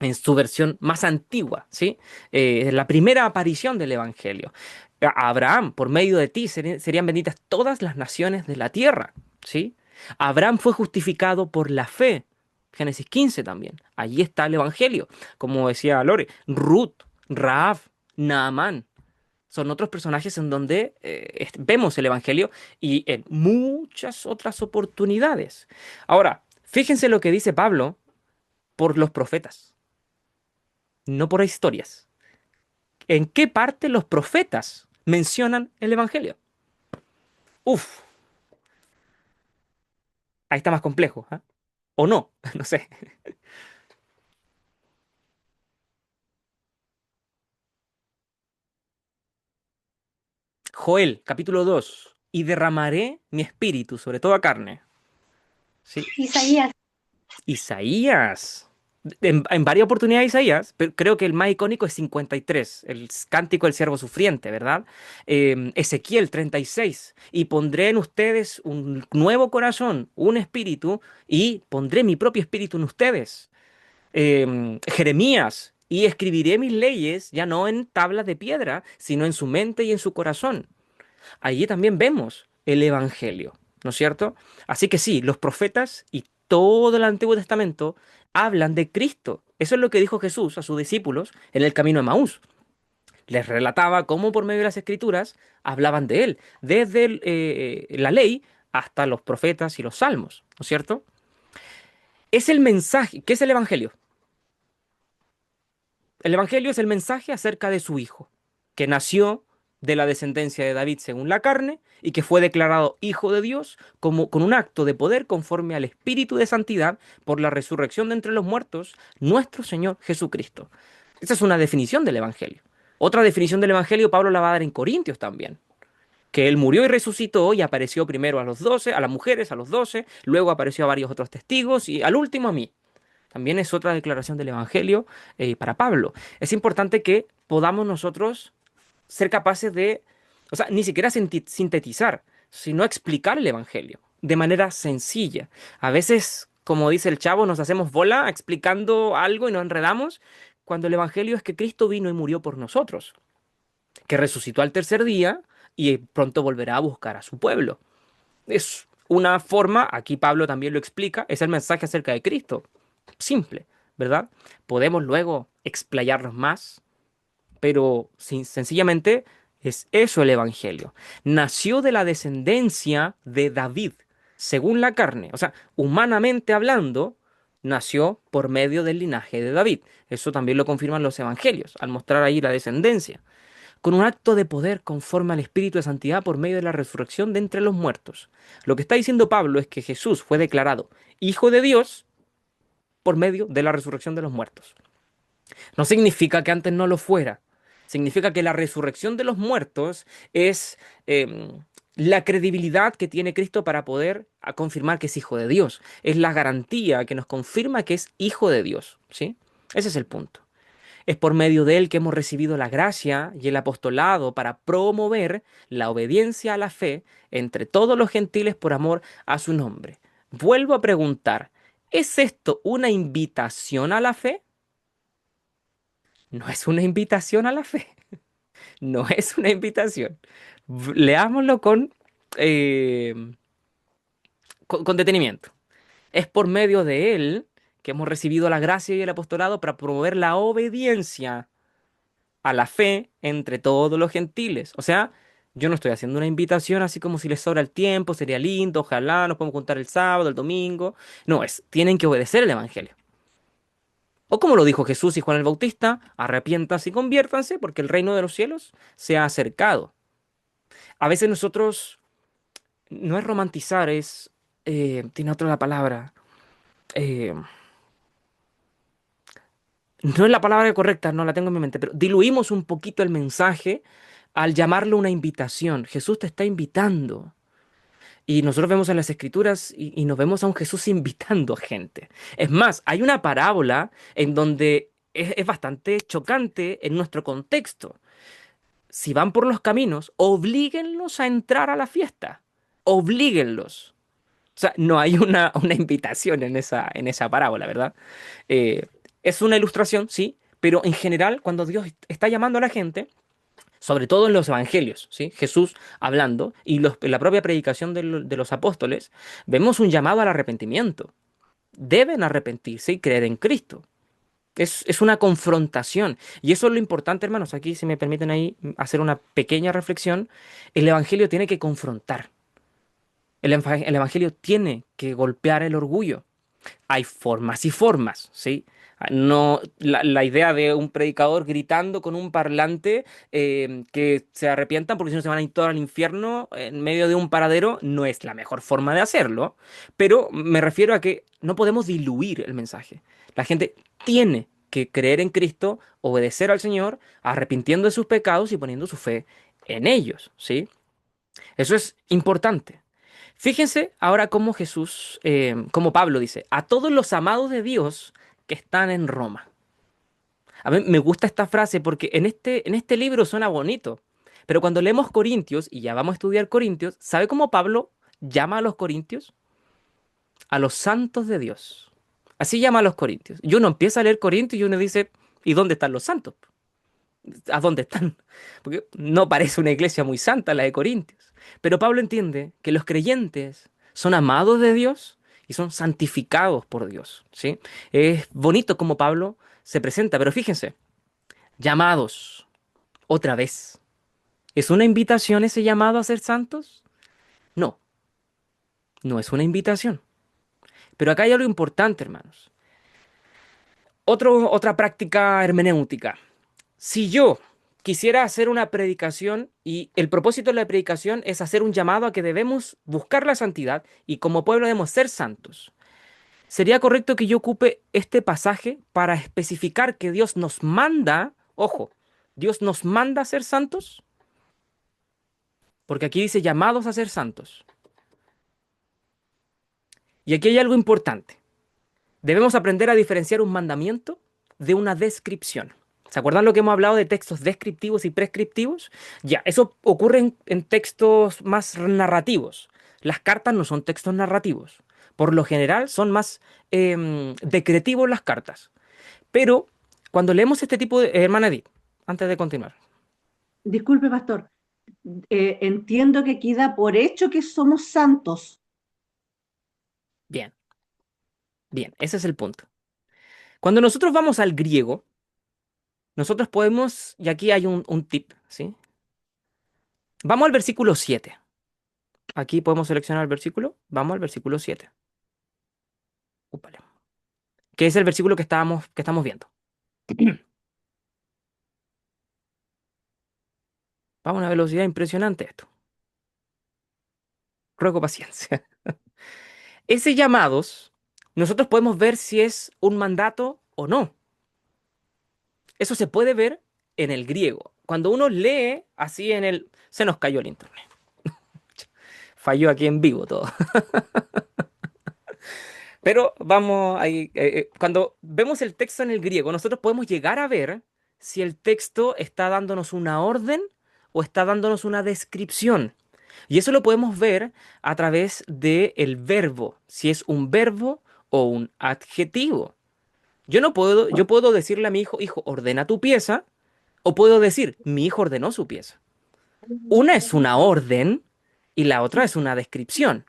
en su versión más antigua, ¿sí? La primera aparición del Evangelio. A Abraham, por medio de ti serían benditas todas las naciones de la tierra, ¿sí? Abraham fue justificado por la fe. Génesis 15 también. Allí está el Evangelio. Como decía Lore, Ruth, Raab, Naamán. Son otros personajes en donde vemos el Evangelio y en muchas otras oportunidades. Ahora, fíjense lo que dice Pablo por los profetas, no por historias. ¿En qué parte los profetas mencionan el Evangelio? Uf, ahí está más complejo, ¿ah? O no, no sé. Joel, capítulo 2. Y derramaré mi espíritu sobre toda carne. ¿Sí? Isaías, Isaías. En varias oportunidades Isaías, pero creo que el más icónico es 53, el cántico del siervo sufriente, ¿verdad? Ezequiel 36, y pondré en ustedes un nuevo corazón, un espíritu, y pondré mi propio espíritu en ustedes. Jeremías, y escribiré mis leyes ya no en tablas de piedra, sino en su mente y en su corazón. Allí también vemos el Evangelio, ¿no es cierto? Así que sí, los profetas y todo el Antiguo Testamento hablan de Cristo. Eso es lo que dijo Jesús a sus discípulos en el camino de Maús. Les relataba cómo por medio de las Escrituras hablaban de Él, desde la ley hasta los profetas y los salmos, ¿no es cierto? Es el mensaje. ¿Qué es el Evangelio? El Evangelio es el mensaje acerca de su Hijo, que nació de la descendencia de David según la carne y que fue declarado Hijo de Dios como con un acto de poder conforme al Espíritu de santidad por la resurrección de entre los muertos, nuestro Señor Jesucristo. Esa es una definición del Evangelio. Otra definición del Evangelio Pablo la va a dar en Corintios también. que Él murió y resucitó y apareció primero a los 12, a las mujeres, a los 12, luego apareció a varios otros testigos y al último a mí. También es otra declaración del Evangelio para Pablo. Es importante que podamos nosotros ser capaces de, o sea, ni siquiera sintetizar, sino explicar el Evangelio de manera sencilla. A veces, como dice el chavo, nos hacemos bola explicando algo y nos enredamos, cuando el Evangelio es que Cristo vino y murió por nosotros, que resucitó al tercer día y pronto volverá a buscar a su pueblo. Es una forma, aquí Pablo también lo explica, es el mensaje acerca de Cristo. Simple, ¿verdad? Podemos luego explayarnos más, pero sencillamente es eso el Evangelio. Nació de la descendencia de David, según la carne. O sea, humanamente hablando, nació por medio del linaje de David. Eso también lo confirman los Evangelios, al mostrar ahí la descendencia. Con un acto de poder conforme al Espíritu de Santidad por medio de la resurrección de entre los muertos. Lo que está diciendo Pablo es que Jesús fue declarado Hijo de Dios por medio de la resurrección de los muertos. No significa que antes no lo fuera. Significa que la resurrección de los muertos es la credibilidad que tiene Cristo para poder confirmar que es hijo de Dios. Es la garantía que nos confirma que es hijo de Dios. ¿Sí? Ese es el punto. Es por medio de él que hemos recibido la gracia y el apostolado para promover la obediencia a la fe entre todos los gentiles por amor a su nombre. Vuelvo a preguntar, ¿es esto una invitación a la fe? No es una invitación a la fe. No es una invitación. Leámoslo eh, con detenimiento. Es por medio de él que hemos recibido la gracia y el apostolado para promover la obediencia a la fe entre todos los gentiles. O sea, yo no estoy haciendo una invitación así como si les sobra el tiempo, sería lindo, ojalá nos podemos juntar el sábado, el domingo. No, tienen que obedecer el Evangelio. O como lo dijo Jesús y Juan el Bautista, arrepiéntanse y conviértanse porque el reino de los cielos se ha acercado. A veces nosotros, no es romantizar, tiene otra la palabra, eh, no es la palabra correcta, no la tengo en mi mente, pero diluimos un poquito el mensaje al llamarlo una invitación. Jesús te está invitando. Y nosotros vemos en las escrituras y nos vemos a un Jesús invitando a gente. Es más, hay una parábola en donde es bastante chocante en nuestro contexto. Si van por los caminos, oblíguenlos a entrar a la fiesta. Oblíguenlos. O sea, no hay una invitación en esa parábola, ¿verdad? Eh, es una ilustración, sí, pero en general, cuando Dios está llamando a la gente, sobre todo en los evangelios, ¿sí? Jesús hablando y la propia predicación de los apóstoles, vemos un llamado al arrepentimiento. Deben arrepentirse y creer en Cristo. Es una confrontación. Y eso es lo importante, hermanos. Aquí, si me permiten ahí hacer una pequeña reflexión, el evangelio tiene que confrontar. El evangelio tiene que golpear el orgullo. Hay formas y formas, ¿sí? No, la idea de un predicador gritando con un parlante que se arrepientan porque si no se van a ir todos al infierno en medio de un paradero no es la mejor forma de hacerlo, pero me refiero a que no podemos diluir el mensaje. La gente tiene que creer en Cristo, obedecer al Señor, arrepintiendo de sus pecados y poniendo su fe en ellos, ¿sí? Eso es importante. Fíjense ahora cómo Jesús, como Pablo dice, a todos los amados de Dios que están en Roma. A mí me gusta esta frase porque en este libro suena bonito, pero cuando leemos Corintios, y ya vamos a estudiar Corintios, ¿sabe cómo Pablo llama a los corintios? A los santos de Dios. Así llama a los corintios. Y uno empieza a leer Corintios y uno dice, ¿y dónde están los santos? ¿A dónde están? Porque no parece una iglesia muy santa la de Corintios. Pero Pablo entiende que los creyentes son amados de Dios y son santificados por Dios, ¿sí? Es bonito como Pablo se presenta, pero fíjense, llamados otra vez. ¿Es una invitación ese llamado a ser santos? No, no es una invitación. Pero acá hay algo importante, hermanos. Otra práctica hermenéutica. Si yo quisiera hacer una predicación y el propósito de la predicación es hacer un llamado a que debemos buscar la santidad y como pueblo debemos ser santos, ¿sería correcto que yo ocupe este pasaje para especificar que Dios nos manda, ojo, Dios nos manda a ser santos? porque aquí dice llamados a ser santos. Y aquí hay algo importante. Debemos aprender a diferenciar un mandamiento de una descripción. ¿Se acuerdan lo que hemos hablado de textos descriptivos y prescriptivos? Ya, eso ocurre en textos más narrativos. Las cartas no son textos narrativos. Por lo general son más decretivos las cartas. Pero cuando leemos este tipo de... hermana Edith, antes de continuar. Disculpe, pastor. Entiendo que queda por hecho que somos santos. Bien, bien, ese es el punto. Cuando nosotros vamos al griego, nosotros podemos, y aquí hay un tip, ¿sí? Vamos al versículo 7. Aquí podemos seleccionar el versículo. Vamos al versículo 7. Úpale. Que es el versículo que estamos viendo. Vamos a una velocidad impresionante esto. Ruego paciencia. Ese llamados, nosotros podemos ver si es un mandato o no. Eso se puede ver en el griego. Cuando uno lee así en el... Se nos cayó el internet. Falló aquí en vivo todo. Pero vamos ahí. Cuando vemos el texto en el griego, nosotros podemos llegar a ver si el texto está dándonos una orden o está dándonos una descripción. Y eso lo podemos ver a través del verbo, si es un verbo o un adjetivo. Yo puedo decirle a mi hijo, hijo, ordena tu pieza, o puedo decir, mi hijo ordenó su pieza. Una es una orden y la otra es una descripción.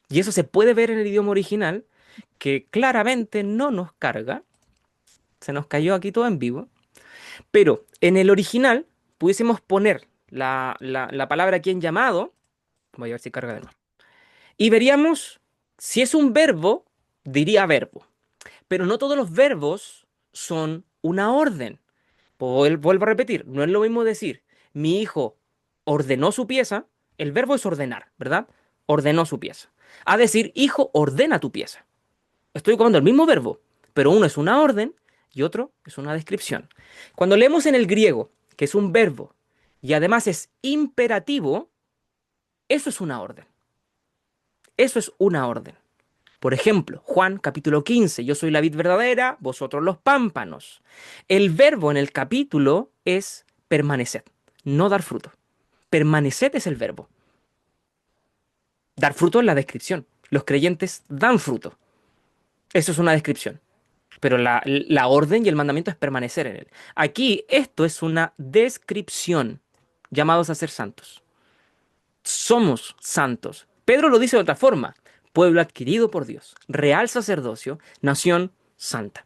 Y eso se puede ver en el idioma original, que claramente no nos carga. Se nos cayó aquí todo en vivo. Pero en el original pudiésemos poner la palabra aquí en llamado. Voy a ver si carga de nuevo. Y veríamos, si es un verbo, diría verbo. Pero no todos los verbos son una orden. Vuelvo a repetir, no es lo mismo decir, mi hijo ordenó su pieza, el verbo es ordenar, ¿verdad? Ordenó su pieza. A decir, hijo, ordena tu pieza. Estoy ocupando el mismo verbo, pero uno es una orden y otro es una descripción. Cuando leemos en el griego, que es un verbo y además es imperativo, eso es una orden. Eso es una orden. Por ejemplo, Juan capítulo 15, yo soy la vid verdadera, vosotros los pámpanos. El verbo en el capítulo es permaneced, no dar fruto. Permaneced es el verbo. Dar fruto es la descripción. Los creyentes dan fruto. Eso es una descripción. Pero la orden y el mandamiento es permanecer en él. Aquí esto es una descripción, llamados a ser santos. Somos santos. Pedro lo dice de otra forma, pueblo adquirido por Dios, real sacerdocio, nación santa.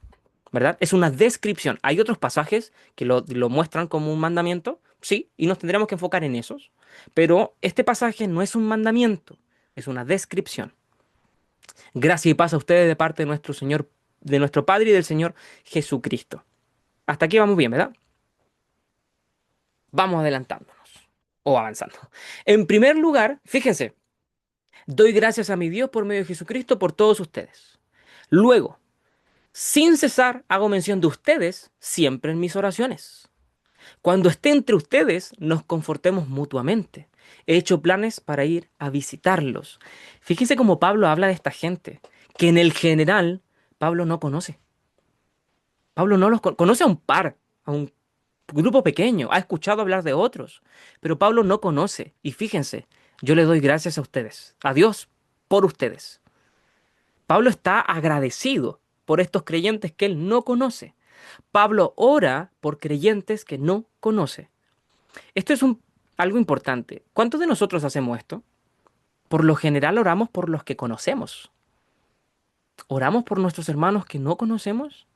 ¿Verdad? Es una descripción. Hay otros pasajes que lo muestran como un mandamiento, sí, y nos tendremos que enfocar en esos. Pero este pasaje no es un mandamiento, es una descripción. Gracia y paz a ustedes de parte de nuestro Señor, de nuestro Padre y del Señor Jesucristo. Hasta aquí vamos bien, ¿verdad? Vamos adelantándonos o avanzando. En primer lugar, fíjense, doy gracias a mi Dios por medio de Jesucristo por todos ustedes. Luego, sin cesar, hago mención de ustedes siempre en mis oraciones. Cuando esté entre ustedes, nos confortemos mutuamente. He hecho planes para ir a visitarlos. Fíjense cómo Pablo habla de esta gente, que en el general Pablo no conoce. Pablo no los conoce a un par, a un grupo pequeño, ha escuchado hablar de otros, pero Pablo no conoce. Y fíjense, yo le doy gracias a ustedes, a Dios por ustedes. Pablo está agradecido por estos creyentes que él no conoce. Pablo ora por creyentes que no conoce. Esto es algo importante. ¿Cuántos de nosotros hacemos esto? Por lo general oramos por los que conocemos. ¿Oramos por nuestros hermanos que no conocemos?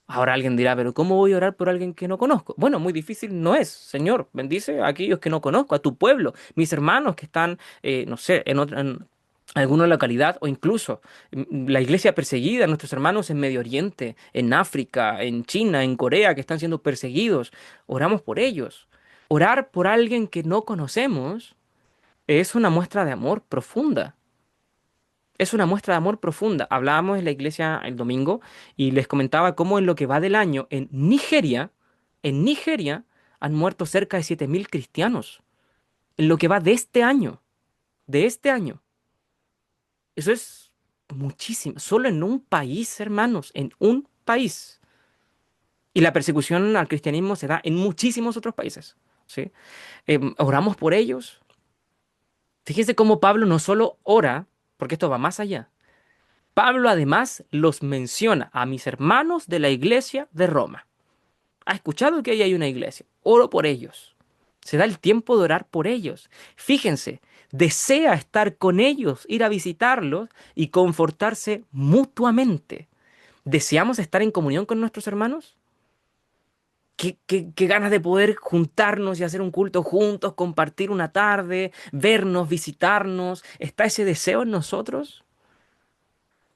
Ahora alguien dirá, pero ¿cómo voy a orar por alguien que no conozco? Bueno, muy difícil no es. Señor, bendice a aquellos que no conozco, a tu pueblo, mis hermanos que están, no sé, en alguna localidad o incluso la iglesia perseguida, nuestros hermanos en Medio Oriente, en África, en China, en Corea, que están siendo perseguidos. Oramos por ellos. Orar por alguien que no conocemos es una muestra de amor profunda. Es una muestra de amor profunda. Hablábamos en la iglesia el domingo y les comentaba cómo en lo que va del año en Nigeria han muerto cerca de 7.000 cristianos. en lo que va de este año. De este año. Eso es muchísimo. Solo en un país, hermanos, en un país. Y la persecución al cristianismo se da en muchísimos otros países. ¿Sí? Oramos por ellos. Fíjense cómo Pablo no solo ora, porque esto va más allá. Pablo además los menciona a mis hermanos de la iglesia de Roma. ¿Ha escuchado que ahí hay una iglesia? Oro por ellos. Se da el tiempo de orar por ellos. Fíjense, desea estar con ellos, ir a visitarlos y confortarse mutuamente. ¿Deseamos estar en comunión con nuestros hermanos? Qué ganas de poder juntarnos y hacer un culto juntos, compartir una tarde, vernos, visitarnos. ¿Está ese deseo en nosotros?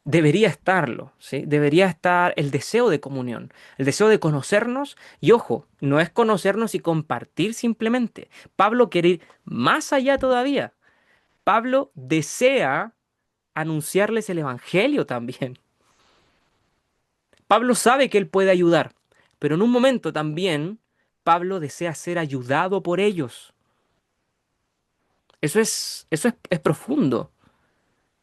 Debería estarlo, ¿sí? Debería estar el deseo de comunión, el deseo de conocernos. Y ojo, no es conocernos y compartir simplemente. Pablo quiere ir más allá todavía. Pablo desea anunciarles el evangelio también. Pablo sabe que él puede ayudar, pero en un momento también Pablo desea ser ayudado por ellos. Es profundo.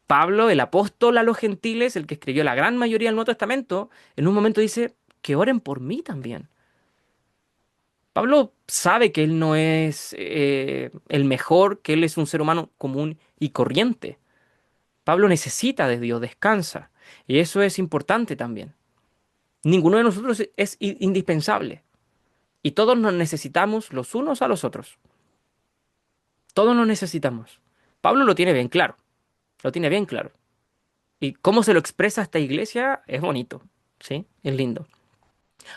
Pablo, el apóstol a los gentiles, el que escribió la gran mayoría del Nuevo Testamento, en un momento dice que oren por mí también. Pablo sabe que él no es el mejor, que él es un ser humano común y corriente. Pablo necesita de Dios, descansa. Y eso es importante también. Ninguno de nosotros es indispensable. Y todos nos necesitamos los unos a los otros. Todos nos necesitamos. Pablo lo tiene bien claro. Lo tiene bien claro. Y cómo se lo expresa esta iglesia es bonito. ¿Sí? Es lindo.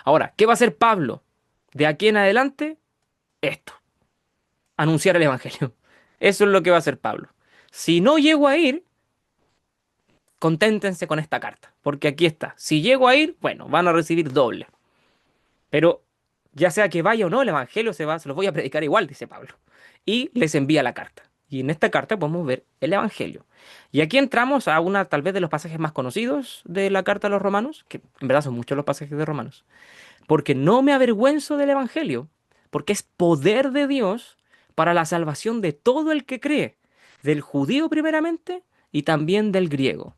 Ahora, ¿qué va a hacer Pablo? De aquí en adelante, esto. Anunciar el evangelio. Eso es lo que va a hacer Pablo. Si no llego a ir, conténtense con esta carta. Porque aquí está. Si llego a ir, bueno, van a recibir doble. Pero ya sea que vaya o no, el evangelio se los voy a predicar igual, dice Pablo. Y les envía la carta. Y en esta carta podemos ver el evangelio. Y aquí entramos a una tal vez de los pasajes más conocidos de la carta a los romanos, que en verdad son muchos los pasajes de Romanos. Porque no me avergüenzo del evangelio, porque es poder de Dios para la salvación de todo el que cree, del judío primeramente y también del griego.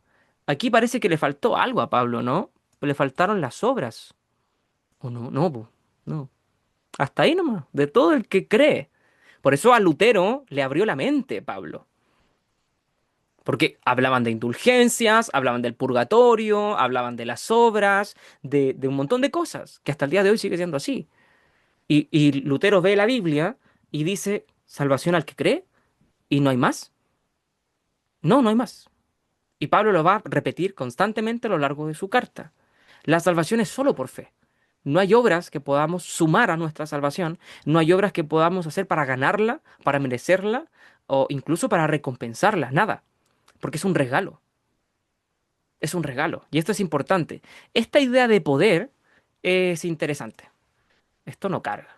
Aquí parece que le faltó algo a Pablo, ¿no? Le faltaron las obras. ¿O no? No, po, no. Hasta ahí nomás, de todo el que cree. Por eso a Lutero le abrió la mente Pablo. Porque hablaban de indulgencias, hablaban del purgatorio, hablaban de las obras, de un montón de cosas, que hasta el día de hoy sigue siendo así. Y Lutero ve la Biblia y dice, salvación al que cree, y no hay más. No, no hay más. Y Pablo lo va a repetir constantemente a lo largo de su carta. La salvación es solo por fe. No hay obras que podamos sumar a nuestra salvación, no hay obras que podamos hacer para ganarla, para merecerla o incluso para recompensarla, nada, porque es un regalo. Es un regalo. Y esto es importante. Esta idea de poder es interesante. Esto no carga.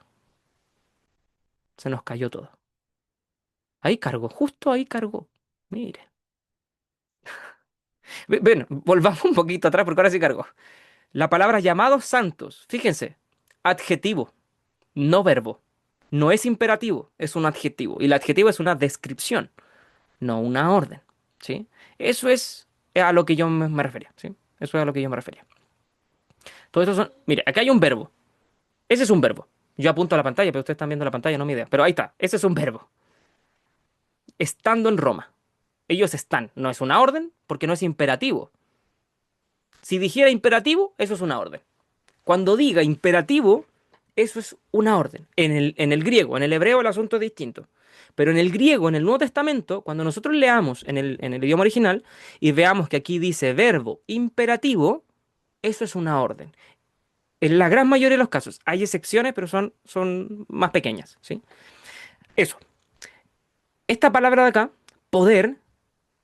Se nos cayó todo. Ahí cargó, justo ahí cargó. Mire. Bueno, volvamos un poquito atrás porque ahora sí cargó. La palabra llamados santos, fíjense, adjetivo, no verbo. No es imperativo, es un adjetivo. Y el adjetivo es una descripción, no una orden. ¿Sí? Eso es a lo que yo me refería. ¿Sí? Eso es a lo que yo me refería. Todo esto son. Mire, acá hay un verbo. Ese es un verbo. Yo apunto a la pantalla, pero ustedes están viendo la pantalla, no mi idea. Pero ahí está. Ese es un verbo. Estando en Roma. Ellos están. No es una orden porque no es imperativo. Si dijera imperativo, eso es una orden. Cuando diga imperativo, eso es una orden. En el griego, en el hebreo el asunto es distinto. Pero en el griego, en el Nuevo Testamento, cuando nosotros leamos en el idioma original y veamos que aquí dice verbo imperativo, eso es una orden. En la gran mayoría de los casos, hay excepciones, pero son más pequeñas, ¿sí? Eso. Esta palabra de acá, poder,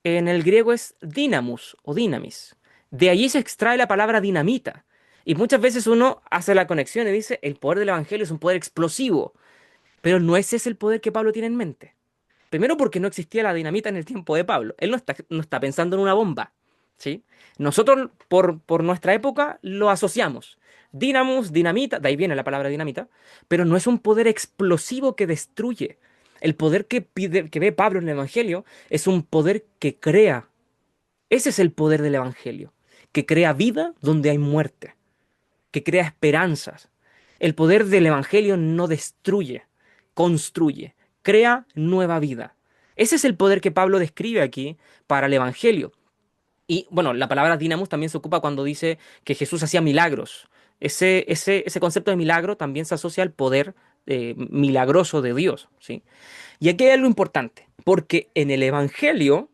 en el griego es dynamus o dynamis. De allí se extrae la palabra dinamita. Y muchas veces uno hace la conexión y dice, el poder del evangelio es un poder explosivo. Pero no ese es el poder que Pablo tiene en mente. Primero porque no existía la dinamita en el tiempo de Pablo. Él no está pensando en una bomba, ¿sí? Nosotros, por nuestra época, lo asociamos. Dynamus, dinamita, de ahí viene la palabra dinamita, pero no es un poder explosivo que destruye. El poder que ve Pablo en el Evangelio es un poder que crea. Ese es el poder del Evangelio, que crea vida donde hay muerte, que crea esperanzas. El poder del Evangelio no destruye, construye, crea nueva vida. Ese es el poder que Pablo describe aquí para el Evangelio. Y bueno, la palabra dinamus también se ocupa cuando dice que Jesús hacía milagros. Ese concepto de milagro también se asocia al poder milagroso de Dios, ¿sí? Y aquí hay algo importante, porque en el Evangelio,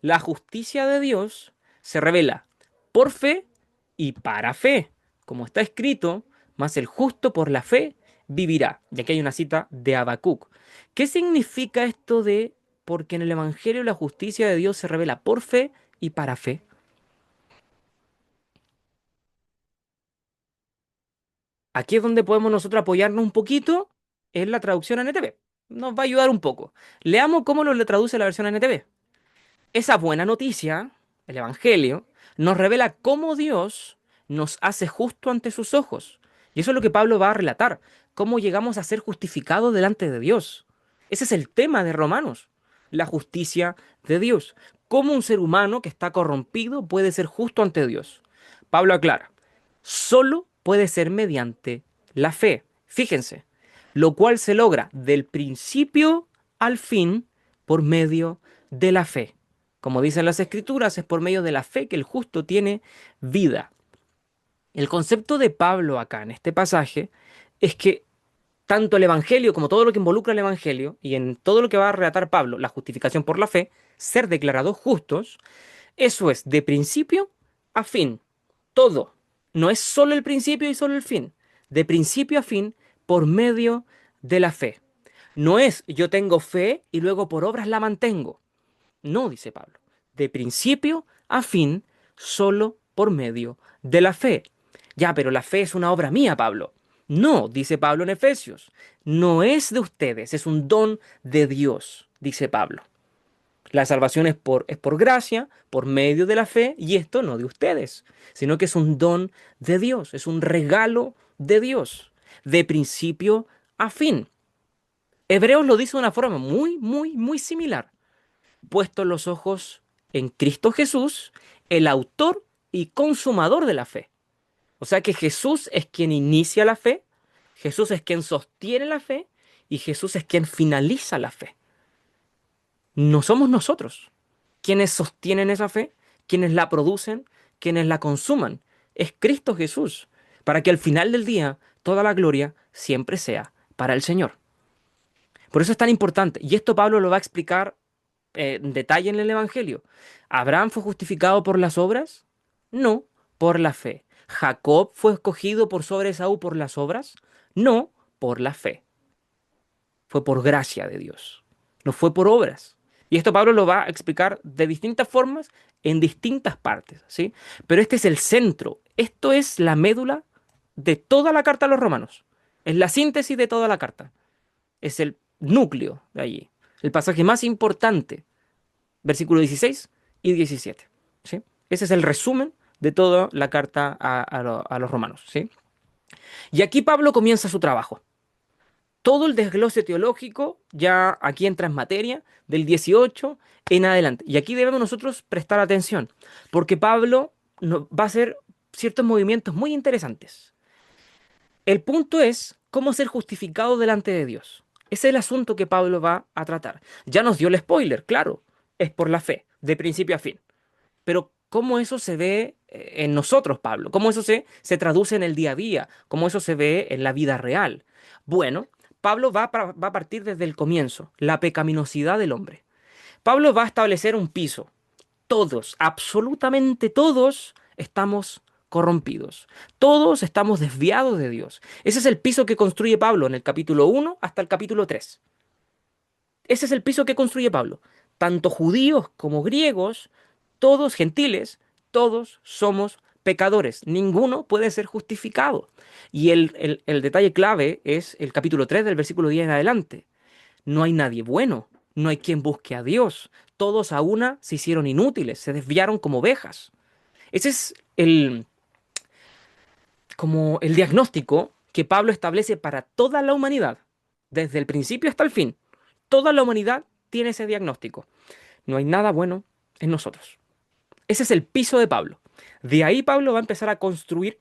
la justicia de Dios se revela por fe y para fe, como está escrito, mas el justo por la fe vivirá. Y aquí hay una cita de Habacuc. ¿Qué significa esto de porque en el Evangelio la justicia de Dios se revela por fe y para fe? Aquí es donde podemos nosotros apoyarnos un poquito en la traducción NTV. Nos va a ayudar un poco. Leamos cómo lo le traduce la versión NTV. Esa buena noticia, el Evangelio, nos revela cómo Dios nos hace justo ante sus ojos. Y eso es lo que Pablo va a relatar, cómo llegamos a ser justificados delante de Dios. Ese es el tema de Romanos, la justicia de Dios. Cómo un ser humano que está corrompido puede ser justo ante Dios. Pablo aclara, solo puede ser mediante la fe. Fíjense, lo cual se logra del principio al fin por medio de la fe. Como dicen las Escrituras, es por medio de la fe que el justo tiene vida. El concepto de Pablo acá en este pasaje es que tanto el Evangelio como todo lo que involucra el Evangelio y en todo lo que va a relatar Pablo, la justificación por la fe, ser declarados justos, eso es de principio a fin. Todo. No es solo el principio y solo el fin. De principio a fin por medio de la fe. No es yo tengo fe y luego por obras la mantengo. No, dice Pablo, de principio a fin, solo por medio de la fe. Ya, pero la fe es una obra mía, Pablo. No, dice Pablo en Efesios, no es de ustedes, es un don de Dios, dice Pablo. La salvación es por gracia, por medio de la fe, y esto no de ustedes, sino que es un don de Dios, es un regalo de Dios, de principio a fin. Hebreos lo dice de una forma muy, muy, muy similar puestos los ojos en Cristo Jesús, el autor y consumador de la fe. O sea que Jesús es quien inicia la fe, Jesús es quien sostiene la fe y Jesús es quien finaliza la fe. No somos nosotros quienes sostienen esa fe, quienes la producen, quienes la consuman. Es Cristo Jesús, para que al final del día toda la gloria siempre sea para el Señor. Por eso es tan importante. Y esto Pablo lo va a explicar en detalle en el Evangelio. ¿Abraham fue justificado por las obras? No, por la fe. ¿Jacob fue escogido por sobre Esaú por las obras? No, por la fe. Fue por gracia de Dios. No fue por obras. Y esto Pablo lo va a explicar de distintas formas en distintas partes, ¿sí? Pero este es el centro. Esto es la médula de toda la carta a los romanos. Es la síntesis de toda la carta. Es el núcleo de allí. El pasaje más importante, versículo 16 y 17. ¿Sí? Ese es el resumen de toda la carta a los romanos. ¿Sí? Y aquí Pablo comienza su trabajo. Todo el desglose teológico ya aquí entra en materia del 18 en adelante. Y aquí debemos nosotros prestar atención, porque Pablo va a hacer ciertos movimientos muy interesantes. El punto es cómo ser justificado delante de Dios. Ese es el asunto que Pablo va a tratar. Ya nos dio el spoiler, claro, es por la fe, de principio a fin. Pero ¿cómo eso se ve en nosotros, Pablo? ¿Cómo eso se traduce en el día a día? ¿Cómo eso se ve en la vida real? Bueno, Pablo va a partir desde el comienzo, la pecaminosidad del hombre. Pablo va a establecer un piso. Todos, absolutamente todos, estamos corrompidos. Todos estamos desviados de Dios. Ese es el piso que construye Pablo en el capítulo 1 hasta el capítulo 3. Ese es el piso que construye Pablo. Tanto judíos como griegos, todos gentiles, todos somos pecadores. Ninguno puede ser justificado. Y el detalle clave es el capítulo 3 del versículo 10 en adelante. No hay nadie bueno, no hay quien busque a Dios. Todos a una se hicieron inútiles, se desviaron como ovejas. Ese es como el diagnóstico que Pablo establece para toda la humanidad. desde el principio hasta el fin. Toda la humanidad tiene ese diagnóstico. No hay nada bueno en nosotros. Ese es el piso de Pablo. De ahí Pablo va a empezar a construir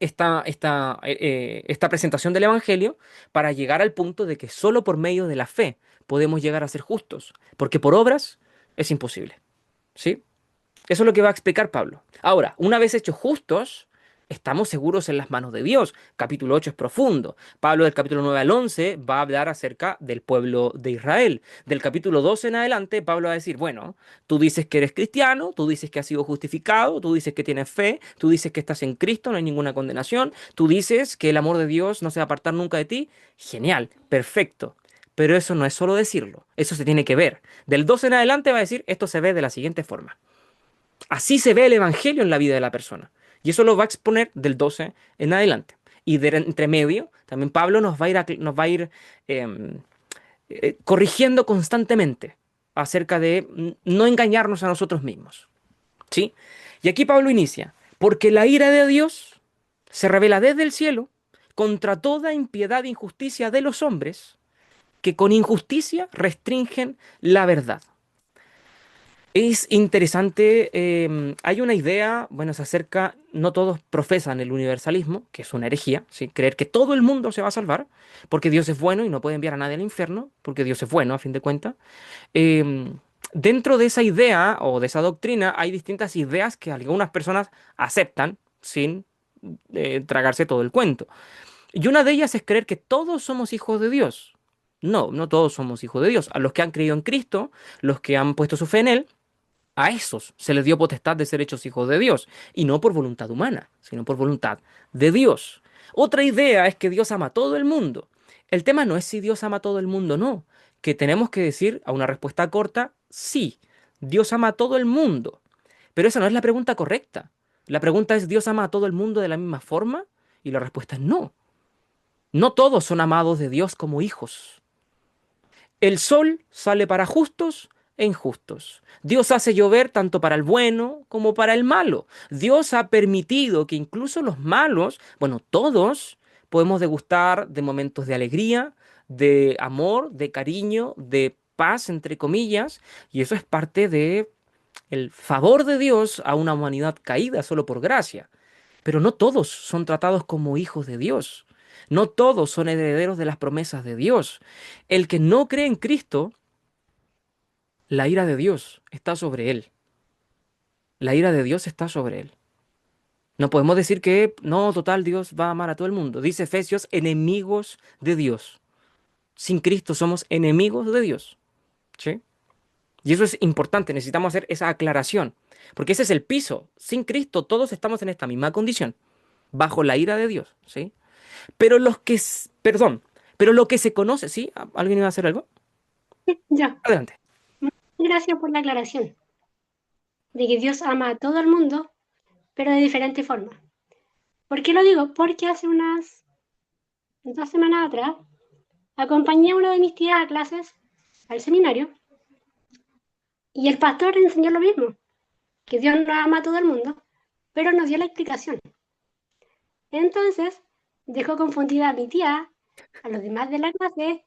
esta presentación del Evangelio para llegar al punto de que solo por medio de la fe podemos llegar a ser justos, porque por obras es imposible. ¿Sí? Eso es lo que va a explicar Pablo. Ahora, una vez hechos justos, estamos seguros en las manos de Dios. Capítulo 8 es profundo. Pablo del capítulo 9 al 11 va a hablar acerca del pueblo de Israel. Del capítulo 12 en adelante, Pablo va a decir, bueno, tú dices que eres cristiano, tú dices que has sido justificado, tú dices que tienes fe, tú dices que estás en Cristo, no hay ninguna condenación, tú dices que el amor de Dios no se va a apartar nunca de ti. Genial, perfecto. Pero eso no es solo decirlo, eso se tiene que ver. Del 12 en adelante va a decir, esto se ve de la siguiente forma. Así se ve el Evangelio en la vida de la persona. Y eso lo va a exponer del 12 en adelante. Y de entre medio, también Pablo nos va a ir em, corrigiendo constantemente acerca de no engañarnos a nosotros mismos. ¿Sí? Y aquí Pablo inicia, porque la ira de Dios se revela desde el cielo contra toda impiedad e injusticia de los hombres que con injusticia restringen la verdad. Es interesante, hay una idea, bueno, se acerca, no todos profesan el universalismo, que es una herejía, ¿sí? Creer que todo el mundo se va a salvar, porque Dios es bueno y no puede enviar a nadie al infierno, porque Dios es bueno, a fin de cuentas. Dentro de esa idea o de esa doctrina hay distintas ideas que algunas personas aceptan sin tragarse todo el cuento. Y una de ellas es creer que todos somos hijos de Dios. No, no todos somos hijos de Dios. A los que han creído en Cristo, los que han puesto su fe en Él, a esos se les dio potestad de ser hechos hijos de Dios, y no por voluntad humana, sino por voluntad de Dios. Otra idea es que Dios ama a todo el mundo. El tema no es si Dios ama a todo el mundo, no. Que tenemos que decir a una respuesta corta, sí, Dios ama a todo el mundo. Pero esa no es la pregunta correcta. La pregunta es, ¿Dios ama a todo el mundo de la misma forma? Y la respuesta es no. No todos son amados de Dios como hijos. El sol sale para justos e injustos. Dios hace llover tanto para el bueno como para el malo. Dios ha permitido que incluso los malos, bueno, todos podemos degustar de momentos de alegría, de amor, de cariño, de paz, entre comillas, y eso es parte de el favor de Dios a una humanidad caída solo por gracia. Pero no todos son tratados como hijos de Dios. No todos son herederos de las promesas de Dios. El que no cree en Cristo, la ira de Dios está sobre él. La ira de Dios está sobre él. No podemos decir que, no, total, Dios va a amar a todo el mundo. Dice Efesios, enemigos de Dios. Sin Cristo somos enemigos de Dios. ¿Sí? Y eso es importante, necesitamos hacer esa aclaración. Porque ese es el piso. Sin Cristo todos estamos en esta misma condición, bajo la ira de Dios. ¿Sí? Pero perdón, pero lo que se conoce, ¿sí? ¿Alguien iba a hacer algo? Ya, Adelante. gracias por la aclaración de que Dios ama a todo el mundo, pero de diferente forma. ¿Por qué lo digo? Porque hace unas 2 semanas atrás acompañé a una de mis tías a clases al seminario y el pastor enseñó lo mismo, que Dios no ama a todo el mundo, pero nos dio la explicación. Entonces dejó confundida a mi tía, a los demás de la clase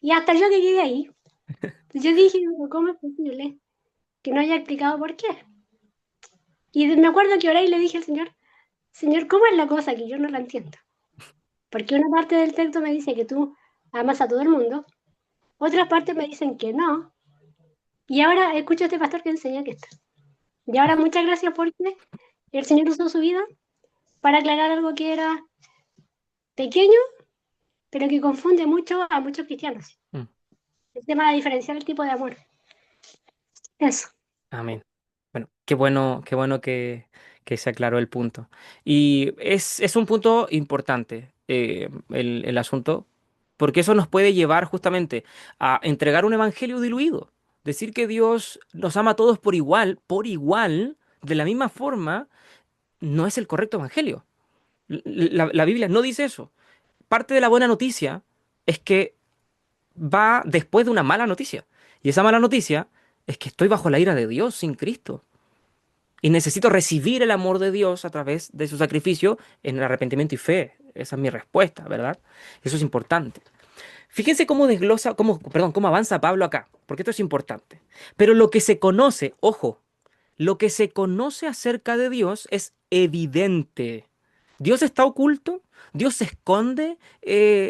y hasta yo que quedé ahí. Entonces yo dije, ¿cómo es posible que no haya explicado por qué? Y me acuerdo que oré y le dije al Señor, Señor, ¿cómo es la cosa que yo no la entiendo? Porque una parte del texto me dice que tú amas a todo el mundo, otras partes me dicen que no, y ahora escucho a este pastor que enseña que está. Y ahora muchas gracias porque el Señor usó su vida para aclarar algo que era pequeño, pero que confunde mucho a muchos cristianos. Mm, El tema de diferenciar el tipo de amor. Eso. amén. Bueno, qué bueno que se aclaró el punto. Y es un punto importante el asunto, porque eso nos puede llevar justamente a entregar un evangelio diluido. Decir que Dios nos ama a todos por igual, de la misma forma, no es el correcto evangelio. La Biblia no dice eso. Parte de la buena noticia es que va después de una mala noticia. Y esa mala noticia es que estoy bajo la ira de Dios sin Cristo. Y necesito recibir el amor de Dios a través de su sacrificio en el arrepentimiento y fe. Esa es mi respuesta, ¿verdad? Eso es importante. Fíjense cómo desglosa, perdón, cómo avanza Pablo acá, porque esto es importante. Pero lo que se conoce, ojo, lo que se conoce acerca de Dios es evidente. ¿Dios está oculto? ¿Dios se esconde?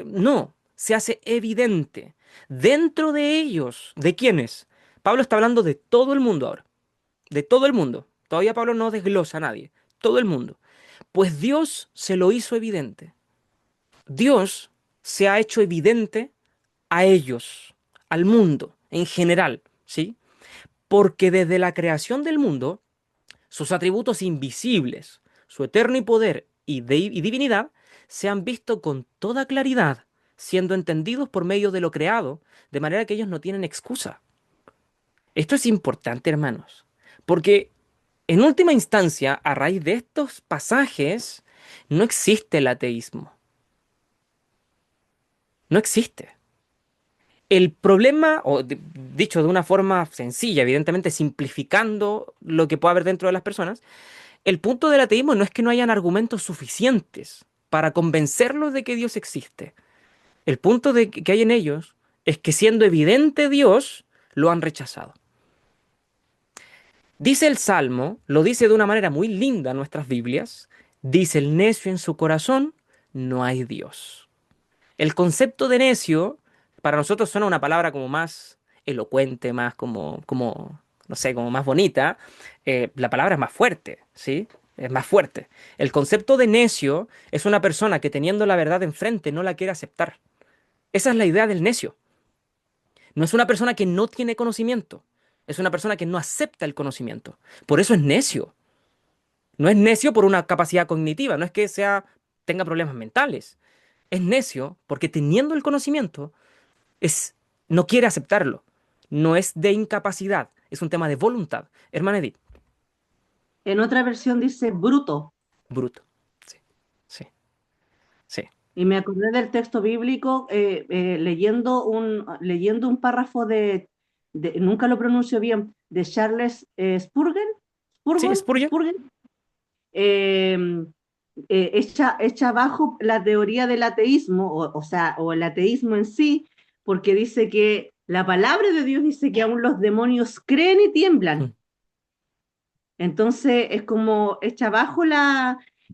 No, se hace evidente. Dentro de ellos, ¿de quiénes? Pablo está hablando de todo el mundo ahora, de todo el mundo. Todavía Pablo no desglosa a nadie, todo el mundo. Pues Dios se lo hizo evidente. Dios se ha hecho evidente a ellos, al mundo en general, ¿sí? Porque desde la creación del mundo, sus atributos invisibles, su eterno poder y divinidad, se han visto con toda claridad, siendo entendidos por medio de lo creado, de manera que ellos no tienen excusa. Esto es importante, hermanos, porque en última instancia, a raíz de estos pasajes, no existe el ateísmo. No existe. El problema, dicho de una forma sencilla, evidentemente simplificando lo que puede haber dentro de las personas, el punto del ateísmo no es que no hayan argumentos suficientes para convencerlos de que Dios existe. El punto que hay en ellos es que siendo evidente Dios, lo han rechazado. Dice el Salmo, lo dice de una manera muy linda en nuestras Biblias, dice el necio en su corazón, no hay Dios. El concepto de necio para nosotros suena una palabra como más elocuente, más no sé, como más bonita. La palabra es más fuerte, ¿sí? Es más fuerte. El concepto de necio es una persona que teniendo la verdad enfrente no la quiere aceptar. Esa es la idea del necio. No es una persona que no tiene conocimiento, es una persona que no acepta el conocimiento. Por eso es necio. No es necio por una capacidad cognitiva, no es que tenga problemas mentales. Es necio porque teniendo el conocimiento, es, no quiere aceptarlo. No es de incapacidad, es un tema de voluntad. Hermana Edith, En otra versión dice bruto. bruto. Sí, sí, sí. Y me acordé del texto bíblico leyendo un párrafo nunca lo pronuncio bien, de Charles Sí, Spurgeon. Spurgeon, eh, echa abajo la teoría del ateísmo, o sea, o el ateísmo en sí, porque dice que la palabra de Dios dice que aún los demonios creen y Mm, tiemblan. Entonces es como echa abajo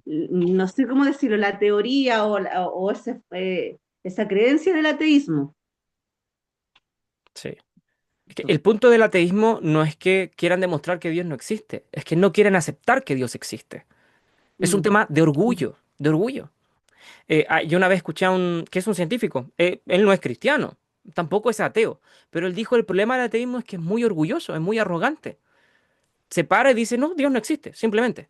no sé cómo decirlo, la teoría esa creencia del ateísmo. sí. Es que el punto del ateísmo no es que quieran demostrar que Dios no existe, es que no quieren aceptar que Dios existe. Es un Mm. tema de orgullo, de orgullo. Yo una vez escuché que es un científico, él no es cristiano, tampoco es ateo, pero él dijo el problema del ateísmo es que es muy orgulloso, es muy arrogante. Se para y dice, no, Dios no existe, simplemente.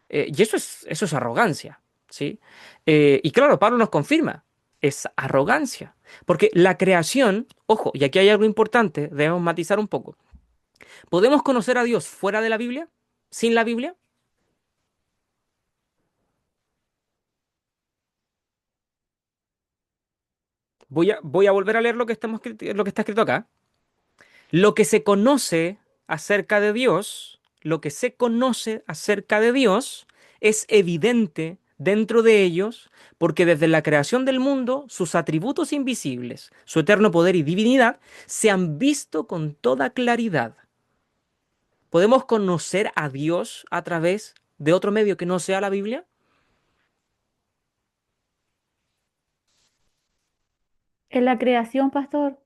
Y eso es arrogancia, ¿sí? Y claro, Pablo nos confirma, es arrogancia. Porque la creación, ojo, y aquí hay algo importante, debemos matizar un poco. ¿Podemos conocer a Dios fuera de la Biblia? ¿Sin la Biblia? Voy a volver a leer lo que está escrito acá. Lo que se conoce acerca de Dios, lo que se conoce acerca de Dios es evidente dentro de ellos, porque desde la creación del mundo, sus atributos invisibles, su eterno poder y divinidad, se han visto con toda claridad. ¿Podemos conocer a Dios a través de otro medio que no sea la Biblia? En la creación, pastor,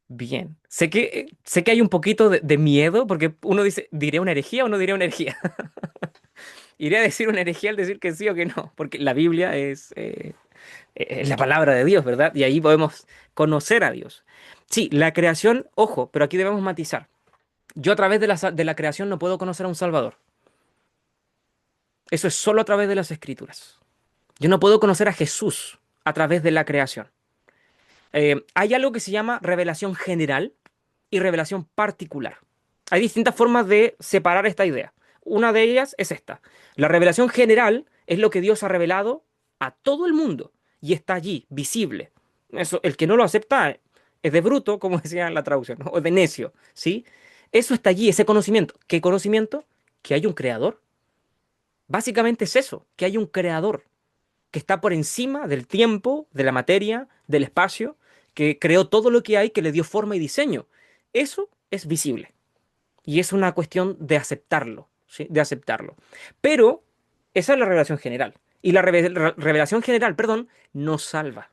Bien. Sé que hay un poquito de miedo, porque uno dice, ¿diré una herejía o no diré una herejía? Iré a decir una herejía al decir que sí o que no, porque la Biblia es la palabra de Dios, ¿verdad? Y ahí podemos conocer a Dios. Sí, la creación, ojo, pero aquí debemos matizar. Yo a través de la creación no puedo conocer a un Salvador. Eso es solo a través de las Escrituras. Yo no puedo conocer a Jesús a través de la creación. Hay algo que se llama revelación general y revelación particular. Hay distintas formas de separar esta idea. Una de ellas es esta. La revelación general es lo que Dios ha revelado a todo el mundo y está allí, visible. Eso, el que no lo acepta es de bruto, como decía en la traducción, ¿no? O de necio, ¿sí? Eso está allí, ese conocimiento. ¿Qué conocimiento? Que hay un creador. Básicamente es eso, que hay un creador que está por encima del tiempo, de la materia, del espacio, que creó todo lo que hay, que le dio forma y diseño. Eso es visible. Y es una cuestión de aceptarlo, ¿sí? De aceptarlo. Pero esa es la revelación general. Y la revelación general, perdón, no salva.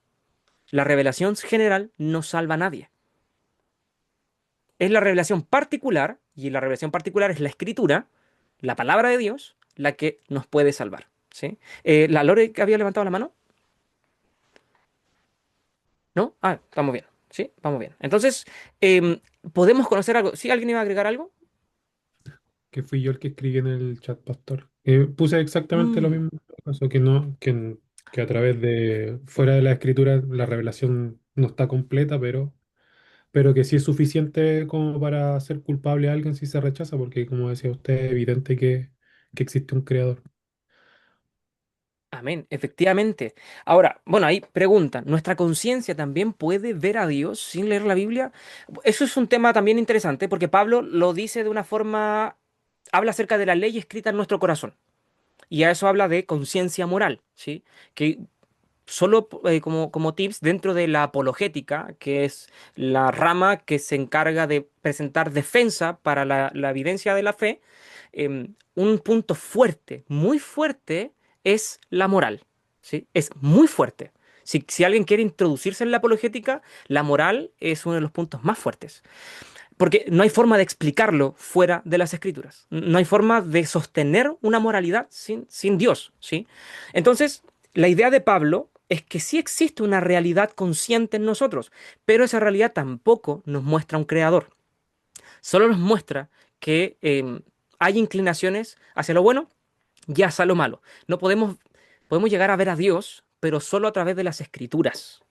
La revelación general no salva a nadie. Es la revelación particular, y la revelación particular es la escritura, la palabra de Dios, la que nos puede salvar. ¿Sí? ¿La Lore que había levantado la mano? ¿No? Ah, estamos bien. Sí, vamos bien. Entonces, podemos conocer algo. ¿Sí? ¿Alguien iba a agregar algo? Que fui yo el que escribí en el chat, pastor. Puse exactamente lo Mm. mismo, en todo caso, que no, que a través de, fuera de la escritura, la revelación no está completa, pero que sí es suficiente como para hacer culpable a alguien si se rechaza, porque como decía usted, es evidente que existe un creador. Amén, efectivamente. Ahora, bueno, ahí preguntan, ¿nuestra conciencia también puede ver a Dios sin leer la Biblia? Eso es un tema también interesante porque Pablo lo dice de una forma, habla acerca de la ley escrita en nuestro corazón. Y a eso habla de conciencia moral, ¿sí? Que solo como tips dentro de la apologética, que es la rama que se encarga de presentar defensa para la evidencia de la fe, un punto fuerte, muy fuerte, es la moral, ¿sí? Es muy fuerte. Si alguien quiere introducirse en la apologética, la moral es uno de los puntos más fuertes. Porque no hay forma de explicarlo fuera de las escrituras. No hay forma de sostener una moralidad sin Dios, ¿sí? Entonces, la idea de Pablo es que sí existe una realidad consciente en nosotros, pero esa realidad tampoco nos muestra un creador. Solo nos muestra que hay inclinaciones hacia lo bueno y hacia lo malo. No podemos llegar a ver a Dios, pero solo a través de las escrituras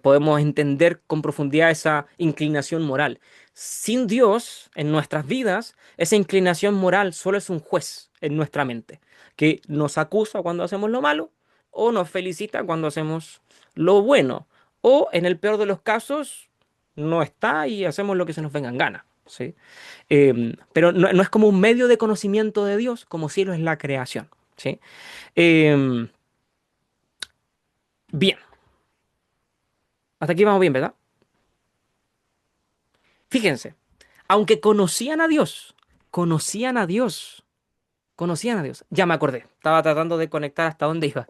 podemos entender con profundidad esa inclinación moral. Sin Dios en nuestras vidas, esa inclinación moral solo es un juez en nuestra mente, que nos acusa cuando hacemos lo malo o nos felicita cuando hacemos lo bueno. O en el peor de los casos, no está y hacemos lo que se nos venga en gana. ¿Sí? Pero no es como un medio de conocimiento de Dios, como si lo es la creación. ¿Sí? Em, bien, hasta aquí vamos bien, ¿verdad? Fíjense, aunque conocían a Dios, conocían a Dios. Ya me acordé, estaba tratando de conectar hasta dónde iba.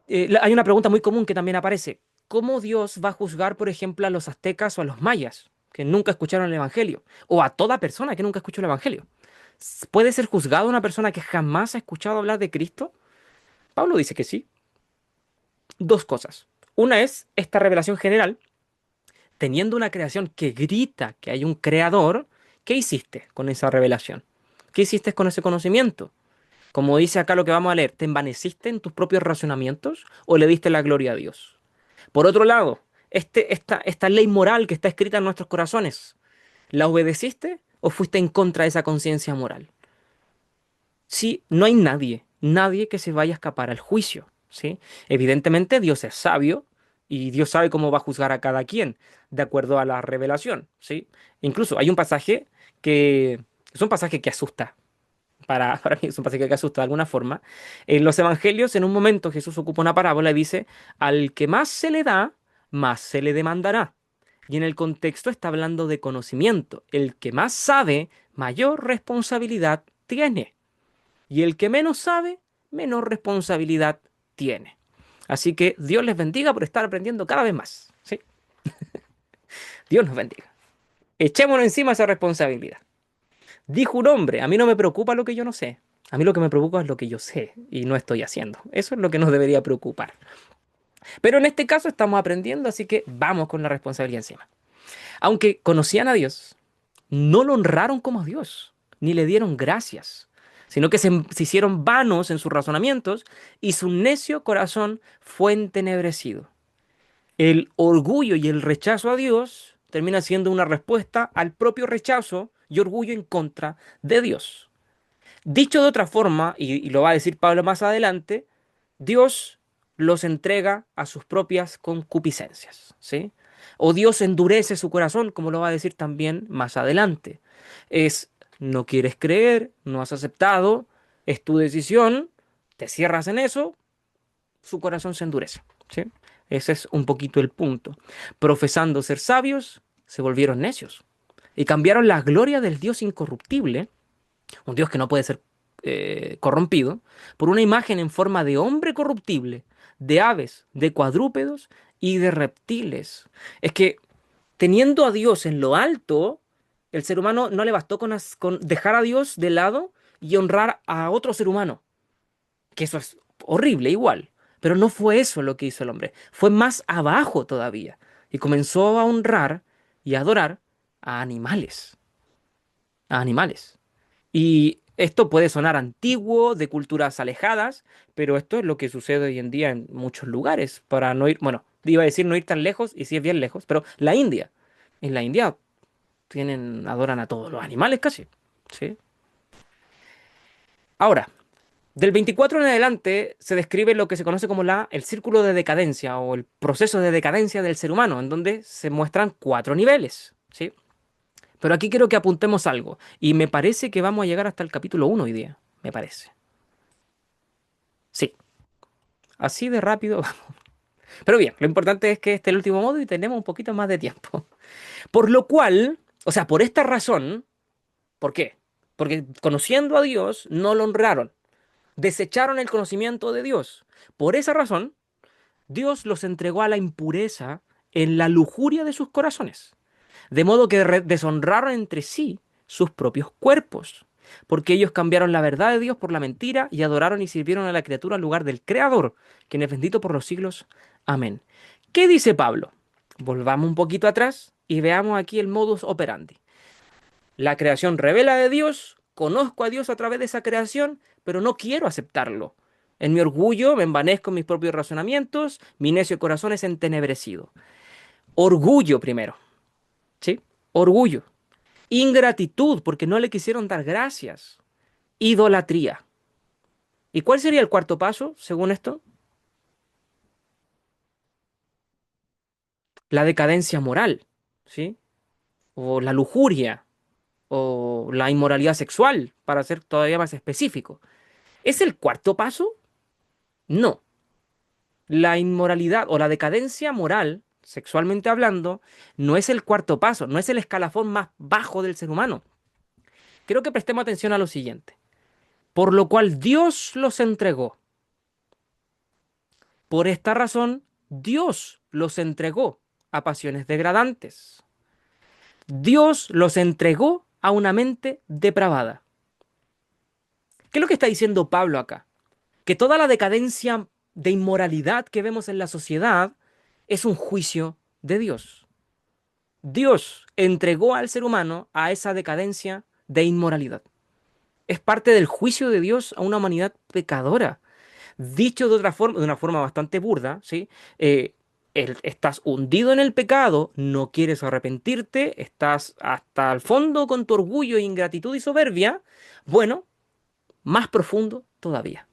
Hay una pregunta muy común que también aparece. ¿Cómo Dios va a juzgar, por ejemplo, a los aztecas o a los mayas, que nunca escucharon el Evangelio? O a toda persona que nunca escuchó el Evangelio. ¿Puede ser juzgado una persona que jamás ha escuchado hablar de Cristo? Pablo dice que sí. Dos cosas. Una es esta revelación general, teniendo una creación que grita que hay un creador. ¿Qué hiciste con esa revelación? ¿Qué hiciste con ese conocimiento? Como dice acá lo que vamos a leer, ¿te envaneciste en tus propios razonamientos o le diste la gloria a Dios? Por otro lado, esta ley moral que está escrita en nuestros corazones, ¿la obedeciste o fuiste en contra de esa conciencia moral? Sí, no hay nadie que se vaya a escapar al juicio, ¿sí? Evidentemente Dios es sabio y Dios sabe cómo va a juzgar a cada quien de acuerdo a la revelación, ¿sí? Incluso hay un pasaje que es un pasaje que asusta. Para mí es un pasaje que asusta de alguna forma. En los evangelios, en un momento Jesús ocupa una parábola y dice, al que más se le da, más se le demandará. Y en el contexto está hablando de conocimiento. El que más sabe, mayor responsabilidad tiene. Y el que menos sabe, menor responsabilidad tiene. Así que Dios les bendiga por estar aprendiendo cada vez más. ¿Sí? Dios nos bendiga. Echémonos encima esa responsabilidad. Dijo un hombre, a mí no me preocupa lo que yo no sé. A mí lo que me preocupa es lo que yo sé y no estoy haciendo. Eso es lo que nos debería preocupar. Pero en este caso estamos aprendiendo, así que vamos con la responsabilidad encima. Aunque conocían a Dios, no lo honraron como a Dios, ni le dieron gracias, sino que se hicieron vanos en sus razonamientos y su necio corazón fue entenebrecido. El orgullo y el rechazo a Dios termina siendo una respuesta al propio rechazo y orgullo en contra de Dios. Dicho de otra forma, y lo va a decir Pablo más adelante, Dios los entrega a sus propias concupiscencias, ¿sí? O Dios endurece su corazón, como lo va a decir también más adelante. Es, no quieres creer, no has aceptado, es tu decisión, te cierras en eso, su corazón se endurece, ¿sí? Ese es un poquito el punto. Profesando ser sabios, se volvieron necios y cambiaron la gloria del Dios incorruptible, un Dios que no puede ser corrompido, por una imagen en forma de hombre corruptible, de aves, de cuadrúpedos y de reptiles. Es que teniendo a Dios en lo alto, el ser humano no le bastó con dejar a Dios de lado y honrar a otro ser humano, que eso es horrible igual, pero no fue eso lo que hizo el hombre, fue más abajo todavía y comenzó a honrar y a adorar a animales, a animales. Y esto puede sonar antiguo, de culturas alejadas, pero esto es lo que sucede hoy en día en muchos lugares. Para no ir, bueno, iba a decir no ir tan lejos, y sí es bien lejos, pero la India. En la India adoran a todos los animales casi. ¿Sí? Ahora, del 24 en adelante se describe lo que se conoce como el círculo de decadencia o el proceso de decadencia del ser humano, en donde se muestran cuatro niveles. ¿Sí? Pero aquí quiero que apuntemos algo. Y me parece que vamos a llegar hasta el capítulo 1 hoy día. Me parece. Sí, así de rápido. Pero bien, lo importante es que este es el último modo y tenemos un poquito más de tiempo. Por lo cual, o sea, por esta razón, ¿por qué? Porque conociendo a Dios, no lo honraron. Desecharon el conocimiento de Dios. Por esa razón, Dios los entregó a la impureza en la lujuria de sus corazones. De modo que deshonraron entre sí sus propios cuerpos, porque ellos cambiaron la verdad de Dios por la mentira y adoraron y sirvieron a la criatura en lugar del Creador, quien es bendito por los siglos. Amén. ¿Qué dice Pablo? Volvamos un poquito atrás y veamos aquí el modus operandi. La creación revela de Dios, conozco a Dios a través de esa creación, pero no quiero aceptarlo. En mi orgullo me envanezco en mis propios razonamientos, mi necio corazón es entenebrecido. Orgullo primero, ¿sí? Orgullo. Ingratitud, porque no le quisieron dar gracias. Idolatría. ¿Y cuál sería el cuarto paso, según esto? La decadencia moral, ¿sí? O la lujuria, o la inmoralidad sexual, para ser todavía más específico. ¿Es el cuarto paso? No. La inmoralidad o la decadencia moral, sexualmente hablando, no es el cuarto paso, no es el escalafón más bajo del ser humano. Quiero que prestemos atención a lo siguiente. Por lo cual Dios los entregó. Por esta razón, Dios los entregó a pasiones degradantes. Dios los entregó a una mente depravada. ¿Qué es lo que está diciendo Pablo acá? Que toda la decadencia de inmoralidad que vemos en la sociedad es un juicio de Dios. Dios entregó al ser humano a esa decadencia de inmoralidad. Es parte del juicio de Dios a una humanidad pecadora. Dicho de otra forma, de una forma bastante burda, ¿sí? Estás hundido en el pecado, no quieres arrepentirte, estás hasta el fondo con tu orgullo, ingratitud y soberbia. Bueno, más profundo todavía.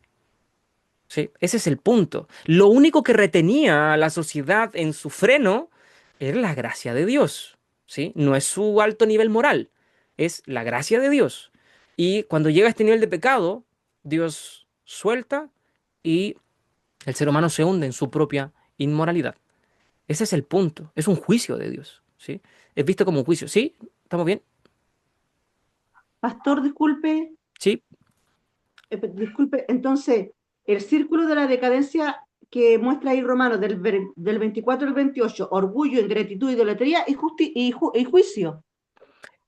¿Sí? Ese es el punto. Lo único que retenía a la sociedad en su freno era la gracia de Dios. ¿Sí? No es su alto nivel moral, es la gracia de Dios. Y cuando llega a este nivel de pecado, Dios suelta y el ser humano se hunde en su propia inmoralidad. Ese es el punto. Es un juicio de Dios. ¿Sí? Es visto como un juicio. ¿Sí? ¿Estamos bien? Pastor, disculpe, Sí. disculpe, entonces, el círculo de la decadencia que muestra ahí Romanos del 24 al 28, orgullo, ingratitud, idolatría y juicio.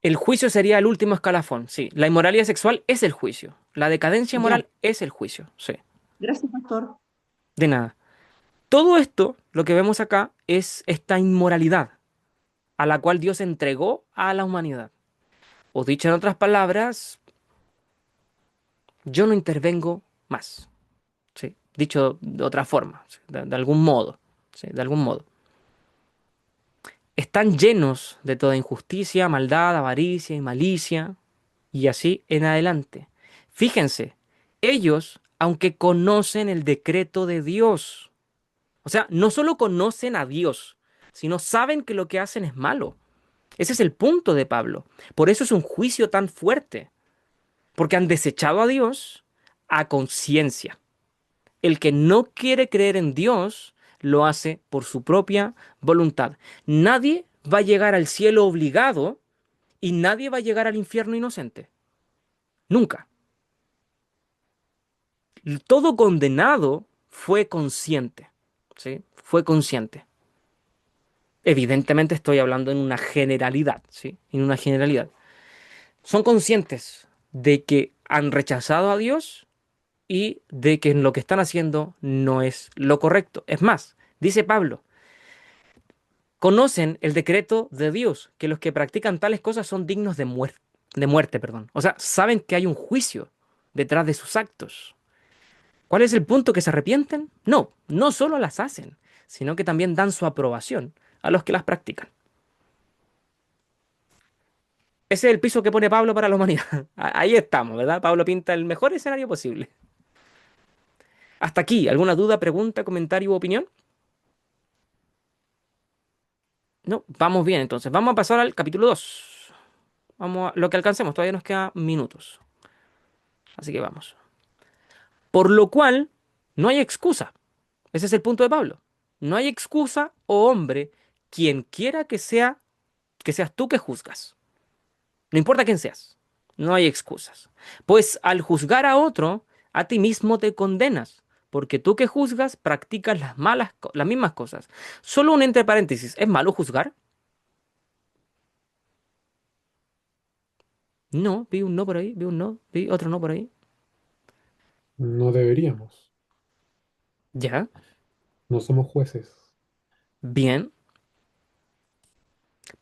El juicio sería el último escalafón, sí. La inmoralidad sexual es el juicio. La decadencia Ya, moral es el juicio, sí. gracias, pastor. De nada. Todo esto, lo que vemos acá, es esta inmoralidad a la cual Dios entregó a la humanidad. O dicho en otras palabras, yo no intervengo más, ¿sí? Dicho de otra forma, ¿sí? De algún modo, ¿sí? De algún modo. Están llenos de toda injusticia, maldad, avaricia y malicia, y así en adelante. Fíjense, ellos, aunque conocen el decreto de Dios, o sea, no solo conocen a Dios, sino saben que lo que hacen es malo. Ese es el punto de Pablo. Por eso es un juicio tan fuerte, porque han desechado a Dios a conciencia. El que no quiere creer en Dios lo hace por su propia voluntad. Nadie va a llegar al cielo obligado y nadie va a llegar al infierno inocente. Nunca. Todo condenado fue consciente, ¿sí? Fue consciente. Evidentemente estoy hablando en una generalidad, ¿sí? En una generalidad. Son conscientes de que han rechazado a Dios y de que lo que están haciendo no es lo correcto. Es más, dice Pablo, conocen el decreto de Dios, que los que practican tales cosas son dignos de muerte, perdón. O sea, saben que hay un juicio detrás de sus actos. ¿Cuál es el punto? ¿Que se arrepienten? No, no solo las hacen, sino que también dan su aprobación a los que las practican. Ese es el piso que pone Pablo para la humanidad. Ahí estamos, ¿verdad? Pablo pinta el mejor escenario posible. Hasta aquí, ¿alguna duda, pregunta, comentario u opinión? No, vamos bien entonces. Vamos a pasar al capítulo 2. Vamos a lo que alcancemos, todavía nos quedan minutos. Así que vamos. Por lo cual, no hay excusa. Ese es el punto de Pablo. No hay excusa, oh hombre, quien quiera que seas tú que juzgas. No importa quién seas. No hay excusas. Pues al juzgar a otro, a ti mismo te condenas. Porque tú que juzgas practicas las mismas cosas. Solo un entre paréntesis. ¿Es malo juzgar? No, vi un no por ahí, vi un no, vi otro no por ahí. No deberíamos. Ya, No somos jueces. bien.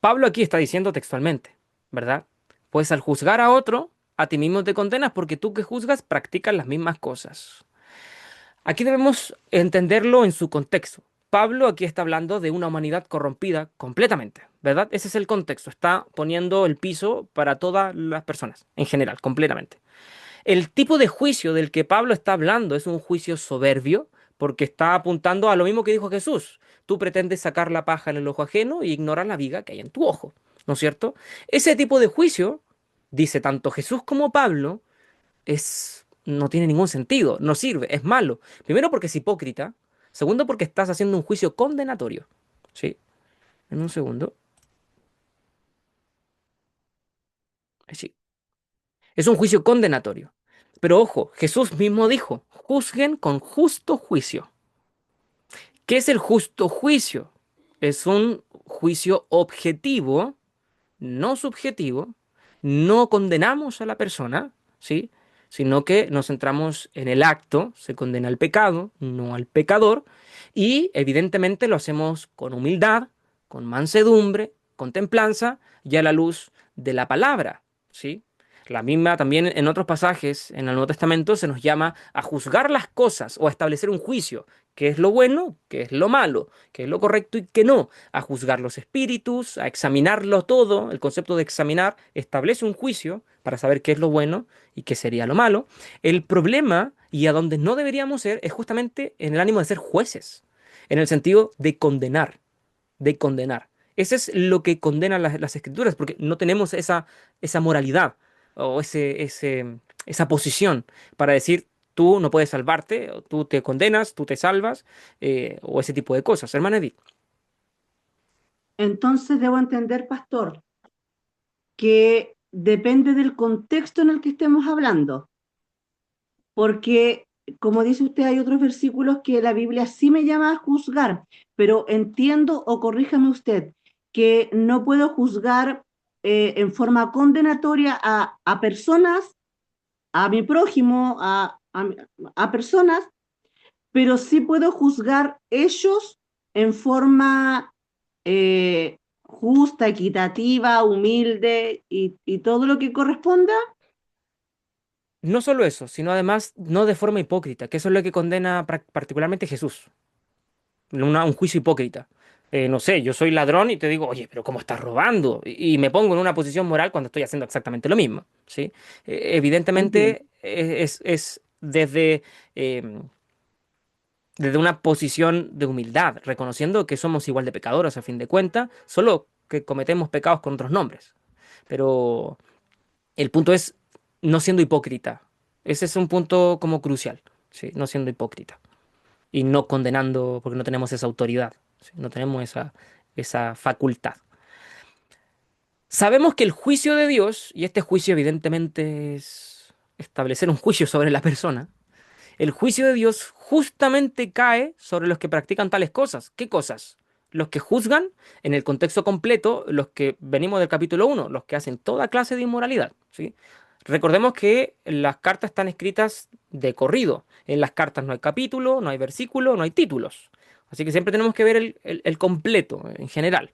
Pablo aquí está diciendo textualmente, ¿verdad? Pues al juzgar a otro, a ti mismo te condenas porque tú que juzgas practicas las mismas cosas. Aquí debemos entenderlo en su contexto. Pablo aquí está hablando de una humanidad corrompida completamente, ¿verdad? Ese es el contexto. Está poniendo el piso para todas las personas, en general, completamente. El tipo de juicio del que Pablo está hablando es un juicio soberbio, porque está apuntando a lo mismo que dijo Jesús. Tú pretendes sacar la paja en el ojo ajeno y ignorar la viga que hay en tu ojo, ¿no es cierto? Ese tipo de juicio, dice tanto Jesús como Pablo, no tiene ningún sentido, no sirve, es malo. Primero porque es hipócrita, segundo porque estás haciendo un juicio condenatorio. ¿Sí? En un segundo. Sí. Es un juicio condenatorio. Pero ojo, Jesús mismo dijo, juzguen con justo juicio. ¿Qué es el justo juicio? Es un juicio objetivo, no subjetivo. No condenamos a la persona, ¿sí? Sino que nos centramos en el acto, se condena al pecado, no al pecador, y evidentemente lo hacemos con humildad, con mansedumbre, con templanza y a la luz de la palabra, ¿sí? La misma también en otros pasajes en el Nuevo Testamento se nos llama a juzgar las cosas o a establecer un juicio, qué es lo bueno, qué es lo malo, qué es lo correcto y qué no, a juzgar los espíritus, a examinarlo todo. El concepto de examinar establece un juicio para saber qué es lo bueno y qué sería lo malo. El problema y a donde no deberíamos ser es justamente en el ánimo de ser jueces, en el sentido de condenar, de condenar. Ese es lo que condenan las escrituras, porque no tenemos esa moralidad o esa posición para decir tú no puedes salvarte, o tú te condenas, tú te salvas, o ese tipo de cosas. Hermana Edith. Entonces debo entender, pastor, que depende del contexto en el que estemos hablando, porque, como dice usted, hay otros versículos que la Biblia sí me llama a juzgar, pero entiendo, o corríjame usted, que no puedo juzgar en forma condenatoria a personas, a mi prójimo, a personas, pero sí puedo juzgar ellos en forma justa, equitativa, humilde y todo lo que corresponda. No solo eso, sino además no de forma hipócrita, que eso es lo que condena particularmente Jesús, un juicio hipócrita. No sé, yo soy ladrón y te digo, oye, pero ¿cómo estás robando? Y me pongo en una posición moral cuando estoy haciendo exactamente lo mismo, ¿sí? Entiendo. Evidentemente es desde una posición de humildad, reconociendo que somos igual de pecadores a fin de cuentas, solo que cometemos pecados con otros nombres. Pero el punto es no siendo hipócrita. Ese es un punto como crucial, ¿sí? No siendo hipócrita. y no condenando porque no tenemos esa autoridad, ¿sí? No tenemos esa facultad. Sabemos que el juicio de Dios, y este juicio evidentemente es establecer un juicio sobre la persona, el juicio de Dios justamente cae sobre los que practican tales cosas. ¿Qué cosas? Los que juzgan, en el contexto completo, los que venimos del capítulo 1, los que hacen toda clase de inmoralidad, ¿sí? Recordemos que las cartas están escritas de corrido. En las cartas no hay capítulo, no hay versículo, no hay títulos. Así que siempre tenemos que ver el completo en general.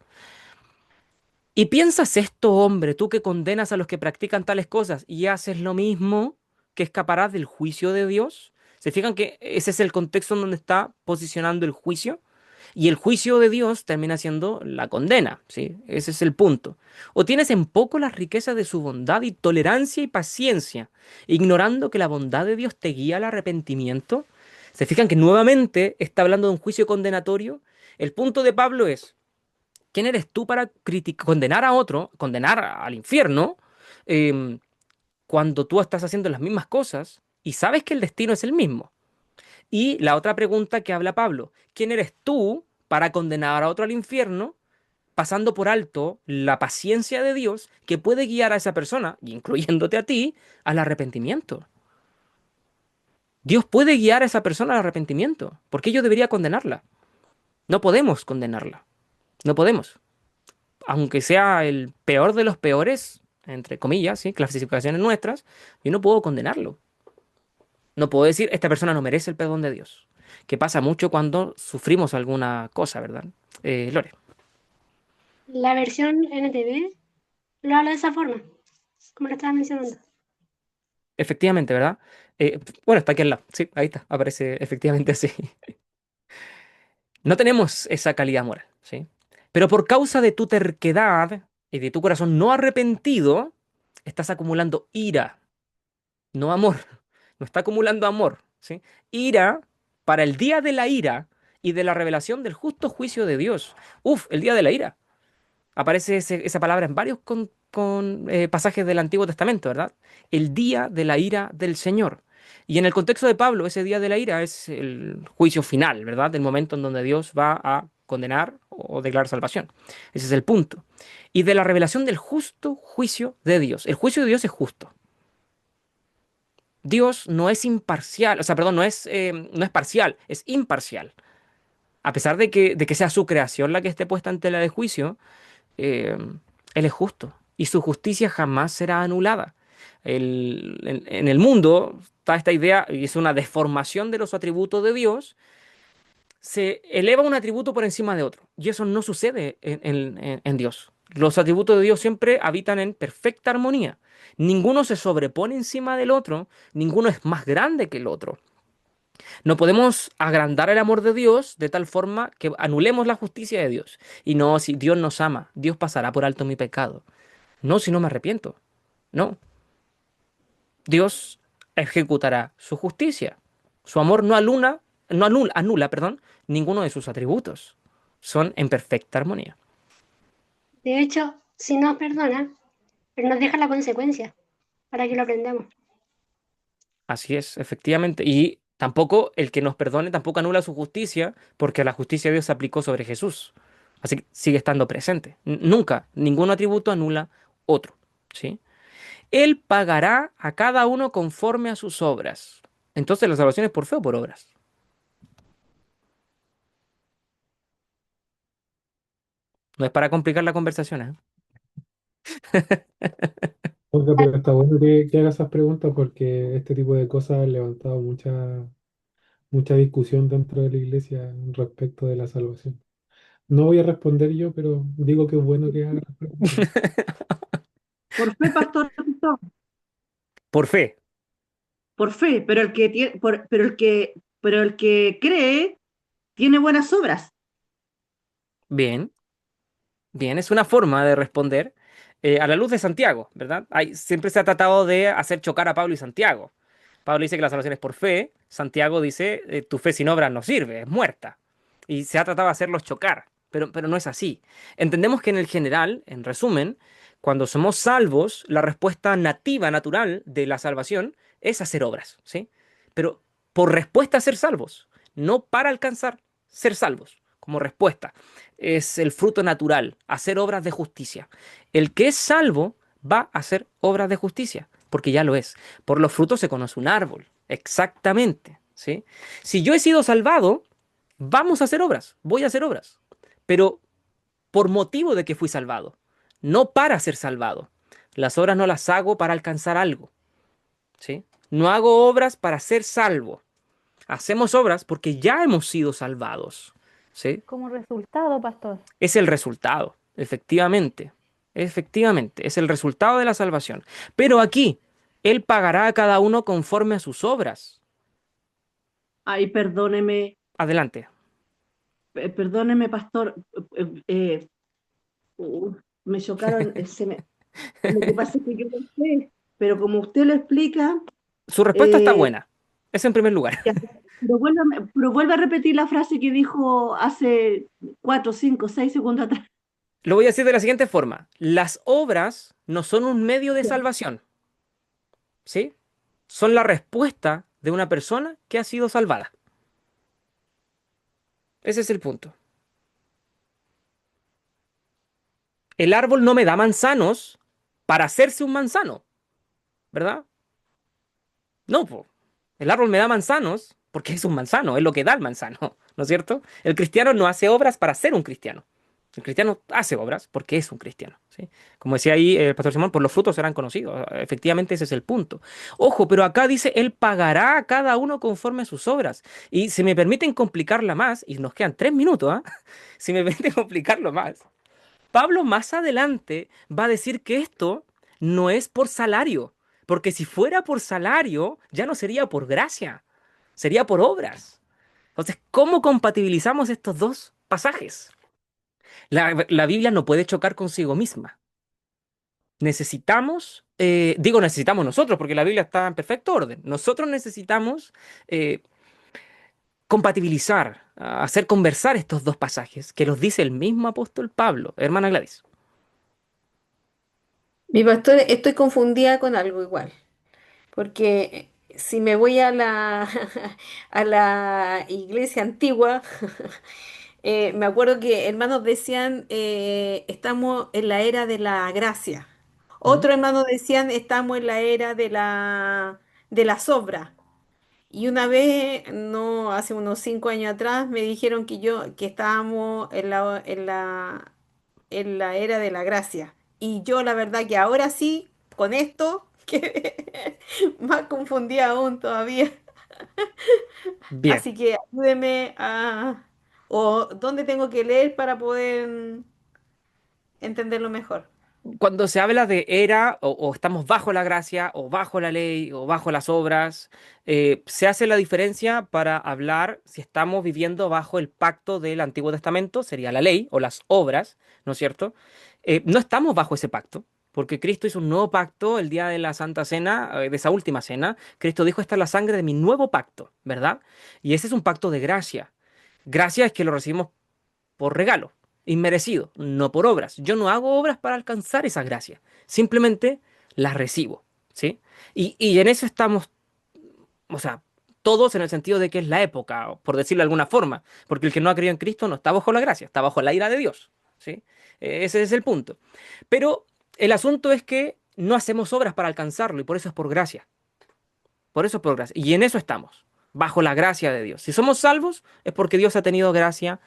¿Y piensas esto, hombre, tú que condenas a los que practican tales cosas y haces lo mismo, que escaparás del juicio de Dios? ¿Se fijan que ese es el contexto en donde está posicionando el juicio? Y el juicio de Dios termina siendo la condena, ¿sí? Ese es el punto. ¿O tienes en poco las riquezas de su bondad y tolerancia y paciencia, ignorando que la bondad de Dios te guía al arrepentimiento? ¿Se fijan que nuevamente está hablando de un juicio condenatorio? El punto de Pablo es: ¿quién eres tú para condenar a otro, condenar al infierno, em, cuando tú estás haciendo las mismas cosas y sabes que el destino es el mismo? Y la otra pregunta que habla Pablo: ¿quién eres tú para condenar a otro al infierno, pasando por alto la paciencia de Dios que puede guiar a esa persona, incluyéndote a ti, al arrepentimiento? Dios puede guiar a esa persona al arrepentimiento. ¿Por qué yo debería condenarla? No podemos condenarla. No podemos. Aunque sea el peor de los peores, entre comillas, ¿sí? Clasificaciones nuestras, yo no puedo condenarlo. No puedo decir, esta persona no merece el perdón de Dios. Que pasa mucho cuando sufrimos alguna cosa, ¿verdad? Lore. La versión NTV lo habla de esa forma, como lo estaba mencionando. Efectivamente, ¿verdad? Bueno, está aquí al lado. Sí, ahí está. Aparece efectivamente así. No tenemos esa calidad moral, ¿sí? Pero por causa de tu terquedad y de tu corazón no arrepentido, estás acumulando ira, no amor. No está acumulando amor, ¿sí? Ira para el día de la ira y de la revelación del justo juicio de Dios. Uf, el día de la ira. Aparece esa palabra en varios pasajes del Antiguo Testamento, ¿verdad? El día de la ira del Señor. Y en el contexto de Pablo, ese día de la ira es el juicio final, ¿verdad? El momento en donde Dios va a condenar o declarar salvación. Ese es el punto. Y de la revelación del justo juicio de Dios. El juicio de Dios es justo. Dios no es imparcial, o sea, perdón, no es parcial, es imparcial. A pesar de que sea su creación la que esté puesta ante la de juicio, eh, Él es justo y su justicia jamás será anulada. En el mundo está esta idea, y es una deformación de los atributos de Dios, se eleva un atributo por encima de otro. Y eso no sucede en Dios. Los atributos de Dios siempre habitan en perfecta armonía. Ninguno se sobrepone encima del otro, ninguno es más grande que el otro. No podemos agrandar el amor de Dios de tal forma que anulemos la justicia de Dios. Y no, si Dios nos ama, Dios pasará por alto mi pecado. No, si no me arrepiento. No, Dios ejecutará su justicia. Su amor no anula, perdón, ninguno de sus atributos. Son en perfecta armonía. De hecho, si nos perdona, pero nos deja la consecuencia para que lo aprendamos. Así es, efectivamente. Y tampoco el que nos perdone tampoco anula su justicia, porque la justicia de Dios se aplicó sobre Jesús. Así que sigue estando presente. Nunca, ningún atributo anula otro. ¿Sí? Él pagará a cada uno conforme a sus obras. Entonces, ¿la salvación es por fe o por obras? No es para complicar la conversación, ¿eh? Oiga, pero está bueno que haga esas preguntas porque este tipo de cosas han levantado mucha discusión dentro de la iglesia respecto de la salvación. No voy a responder yo, pero digo que es bueno que haga las preguntas. Por fe, pastor Cristóbal, Por fe. por fe, pero el que pero el que cree tiene buenas obras. Bien, bien, es una forma de responder a la luz de Santiago, ¿verdad? Siempre se ha tratado de hacer chocar a Pablo y Santiago. Pablo dice que la salvación es por fe, Santiago dice, tu fe sin obras no sirve, es muerta. Y se ha tratado de hacerlos chocar, pero no es así. Entendemos que en el general, en resumen, cuando somos salvos, la respuesta nativa, natural de la salvación es hacer obras, ¿sí? Pero por respuesta a ser salvos, no para alcanzar ser salvos, como respuesta. Es el fruto natural, hacer obras de justicia. El que es salvo va a hacer obras de justicia, porque ya lo es. Por los frutos se conoce un árbol, exactamente, ¿sí? Si yo he sido salvado, vamos a hacer obras, voy a hacer obras, pero por motivo de que fui salvado, no para ser salvado. Las obras no las hago para alcanzar algo, ¿sí? No hago obras para ser salvo. Hacemos obras porque ya hemos sido salvados, ¿sí? Como resultado, pastor. Es el resultado, efectivamente. Efectivamente, es el resultado de la salvación. Pero aquí, Él pagará a cada uno conforme a sus obras. Ay, perdóneme, Adelante. perdóneme, pastor. eh, eh, uh, Me chocaron, lo que pasa es que yo no sé, pero como usted lo explica, Su respuesta está eh, buena. Eso en primer lugar. ya, pero vuelva a repetir la frase que dijo hace 4, 5, 6 segundos atrás. Lo voy a decir de la siguiente forma. Las obras no son un medio de Ya. salvación, ¿sí? Son la respuesta de una persona que ha sido salvada. Ese es el punto. El árbol no me da manzanos para hacerse un manzano, ¿verdad? No, po. El árbol me da manzanos porque es un manzano, es lo que da el manzano, ¿no es cierto? El cristiano no hace obras para ser un cristiano. El cristiano hace obras porque es un cristiano, ¿sí? Como decía ahí el pastor Simón, por los frutos serán conocidos. Efectivamente, ese es el punto. Ojo, pero acá dice, Él pagará a cada uno conforme a sus obras. Y si me permiten complicarla más, y nos quedan 3 minutos, ¿ah? Si me permiten complicarlo más, Pablo más adelante va a decir que esto no es por salario, porque si fuera por salario, ya no sería por gracia, sería por obras. Entonces, ¿cómo compatibilizamos estos dos pasajes? La Biblia no puede chocar consigo misma. Necesitamos, digo necesitamos nosotros, porque la Biblia está en perfecto orden. Nosotros necesitamos eh, compatibilizar, hacer conversar estos dos pasajes, que los dice el mismo apóstol Pablo, hermana Gladys. Mi pastor, estoy confundida con algo igual, porque si me voy a la, a la iglesia antigua, me acuerdo que hermanos decían, estamos en la era de la gracia. ¿Mm? Otros hermanos decían, estamos en la era de la sobra. Y una vez, no, hace unos 5 años atrás, me dijeron que estábamos en la era de la gracia. Y yo la verdad que ahora sí, con esto, quedé más confundida aún todavía. Bien. Así que ayúdeme o dónde tengo que leer para poder entenderlo mejor. Cuando se habla de era o estamos bajo la gracia o bajo la ley o bajo las obras, se hace la diferencia para hablar si estamos viviendo bajo el pacto del Antiguo Testamento, sería la ley o las obras, ¿no es cierto? No estamos bajo ese pacto, porque Cristo hizo un nuevo pacto el día de la Santa Cena, de esa última cena. Cristo dijo, esta es la sangre de mi nuevo pacto, ¿verdad? Y ese es un pacto de gracia. Gracia es que lo recibimos por regalo, inmerecido, no por obras. Yo no hago obras para alcanzar esa gracia, simplemente las recibo, ¿sí? Y en eso estamos, o sea, todos en el sentido de que es la época, por decirlo de alguna forma, porque el que no ha creído en Cristo no está bajo la gracia, está bajo la ira de Dios, ¿sí? Ese es el punto. Pero el asunto es que no hacemos obras para alcanzarlo y por eso es por gracia, por eso es por gracia. Y en eso estamos, bajo la gracia de Dios. Si somos salvos es porque Dios ha tenido gracia.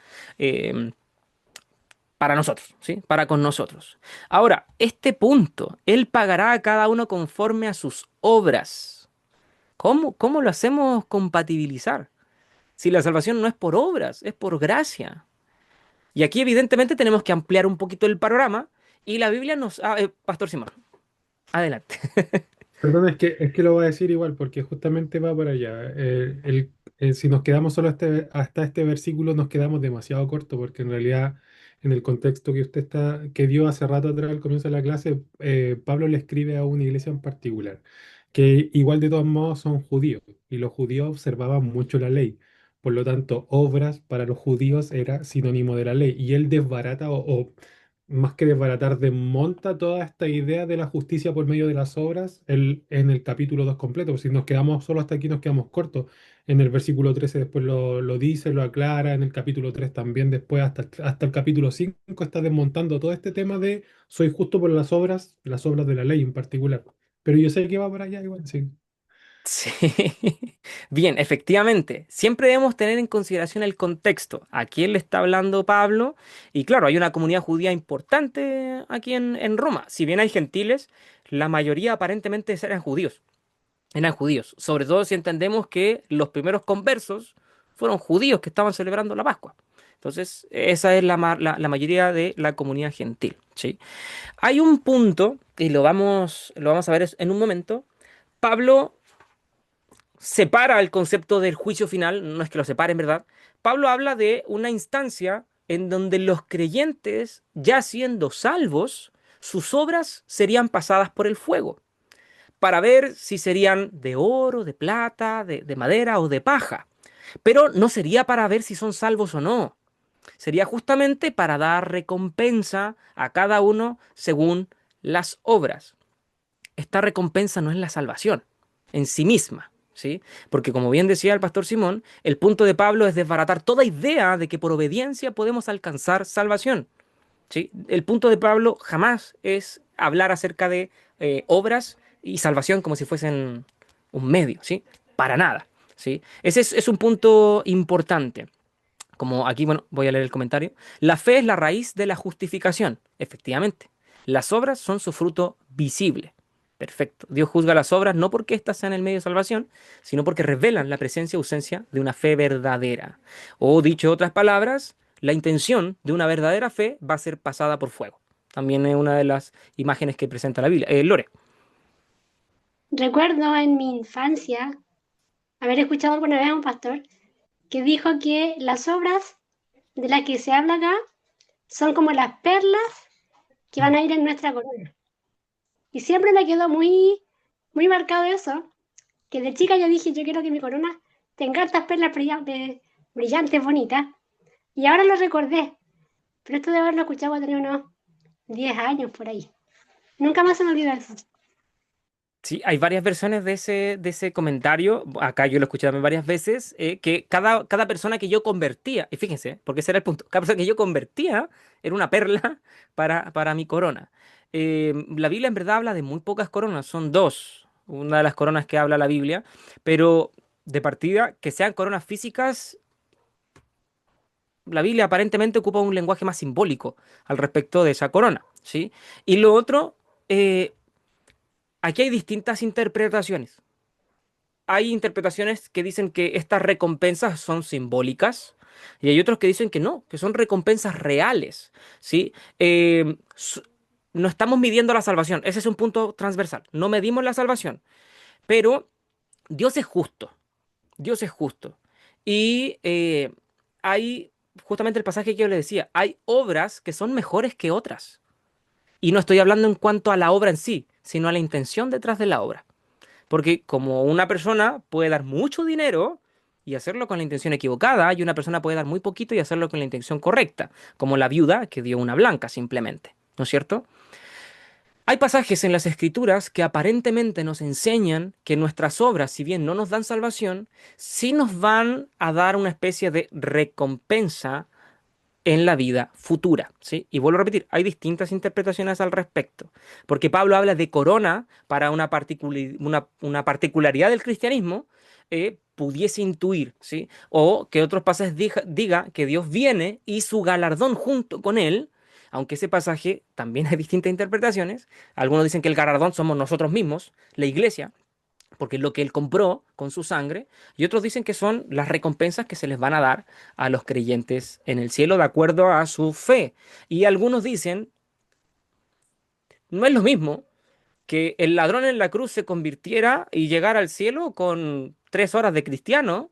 Para nosotros, ¿sí? Para con nosotros. Ahora, este punto, Él pagará a cada uno conforme a sus obras. ¿Cómo lo hacemos compatibilizar? Si la salvación no es por obras, es por gracia. Y aquí evidentemente tenemos que ampliar un poquito el panorama y la Biblia nos... Pastor Simón, adelante. Perdón, es que lo voy a decir igual, porque justamente va por allá. Si nos quedamos solo hasta este versículo, nos quedamos demasiado corto, porque en realidad, en el contexto que dio hace rato atrás al comienzo de la clase, Pablo le escribe a una iglesia en particular, que igual de todos modos son judíos, y los judíos observaban mucho la ley. Por lo tanto, obras para los judíos era sinónimo de la ley, y él desbarata o más que desbaratar, desmonta toda esta idea de la justicia por medio de las obras en el capítulo 2 completo. Pues si nos quedamos solo hasta aquí, nos quedamos cortos. En el versículo 13 después lo dice, lo aclara, en el capítulo 3 también, después hasta el capítulo 5 está desmontando todo este tema de soy justo por las obras de la ley en particular. Pero yo sé que va para allá igual, sí. Sí, bien, efectivamente, siempre debemos tener en consideración el contexto, a quién le está hablando Pablo, y claro, hay una comunidad judía importante aquí en Roma, si bien hay gentiles, la mayoría aparentemente eran judíos, sobre todo si entendemos que los primeros conversos fueron judíos que estaban celebrando la Pascua. Entonces, esa es la mayoría de la comunidad gentil, ¿sí? Hay un punto, y lo vamos a ver en un momento. Pablo separa el concepto del juicio final, no es que lo separe en verdad. Pablo habla de una instancia en donde los creyentes, ya siendo salvos, sus obras serían pasadas por el fuego, para ver si serían de oro, de plata, de madera o de paja. Pero no sería para ver si son salvos o no. Sería justamente para dar recompensa a cada uno según las obras. Esta recompensa no es la salvación en sí misma, ¿sí? Porque como bien decía el pastor Simón, el punto de Pablo es desbaratar toda idea de que por obediencia podemos alcanzar salvación, ¿sí? El punto de Pablo jamás es hablar acerca de obras y salvación como si fuesen un medio, ¿sí? Para nada, ¿sí? Ese es un punto importante. Como aquí, bueno, voy a leer el comentario. La fe es la raíz de la justificación, efectivamente. Las obras son su fruto visible. Perfecto. Dios juzga las obras no porque éstas sean el medio de salvación, sino porque revelan la presencia o ausencia de una fe verdadera. O dicho en otras palabras, la intención de una verdadera fe va a ser pasada por fuego. También es una de las imágenes que presenta la Biblia. Lore. Recuerdo en mi infancia haber escuchado alguna vez a un pastor que dijo que las obras de las que se habla acá son como las perlas que van a ir en nuestra corona. Y siempre me quedó muy, muy marcado eso, que de chica yo dije, yo quiero que mi corona tenga estas perlas brillantes, brillantes, bonitas. Y ahora lo recordé, pero esto de haberlo escuchado va a tener unos 10 años por ahí. Nunca más se me olvida eso. Sí, hay varias versiones de ese comentario. Acá yo lo escuché también varias veces, que cada persona que yo convertía, y fíjense, porque ese era el punto, cada persona que yo convertía era una perla para mi corona. La Biblia en verdad habla de muy pocas coronas, son dos, una de las coronas que habla la Biblia, pero de partida, que sean coronas físicas, la Biblia aparentemente ocupa un lenguaje más simbólico al respecto de esa corona, ¿sí? Y lo otro, aquí hay distintas interpretaciones. Hay interpretaciones que dicen que estas recompensas son simbólicas y hay otros que dicen que no, que son recompensas reales, ¿sí? No estamos midiendo la salvación, ese es un punto transversal, no medimos la salvación, pero Dios es justo, Dios es justo. Y hay, justamente el pasaje que yo le decía, hay obras que son mejores que otras. Y no estoy hablando en cuanto a la obra en sí, sino a la intención detrás de la obra. Porque como una persona puede dar mucho dinero y hacerlo con la intención equivocada, y una persona puede dar muy poquito y hacerlo con la intención correcta, como la viuda que dio una blanca simplemente, ¿no es cierto? Hay pasajes en las escrituras que aparentemente nos enseñan que nuestras obras, si bien no nos dan salvación, sí nos van a dar una especie de recompensa en la vida futura, ¿sí? Y vuelvo a repetir, hay distintas interpretaciones al respecto, porque Pablo habla de corona para una particularidad del cristianismo, pudiese intuir, ¿sí? O que otros pasajes diga que Dios viene y su galardón junto con él, aunque ese pasaje también hay distintas interpretaciones. Algunos dicen que el galardón somos nosotros mismos, la iglesia, porque es lo que él compró con su sangre, y otros dicen que son las recompensas que se les van a dar a los creyentes en el cielo de acuerdo a su fe. Y algunos dicen, no es lo mismo que el ladrón en la cruz se convirtiera y llegara al cielo con 3 horas de cristiano,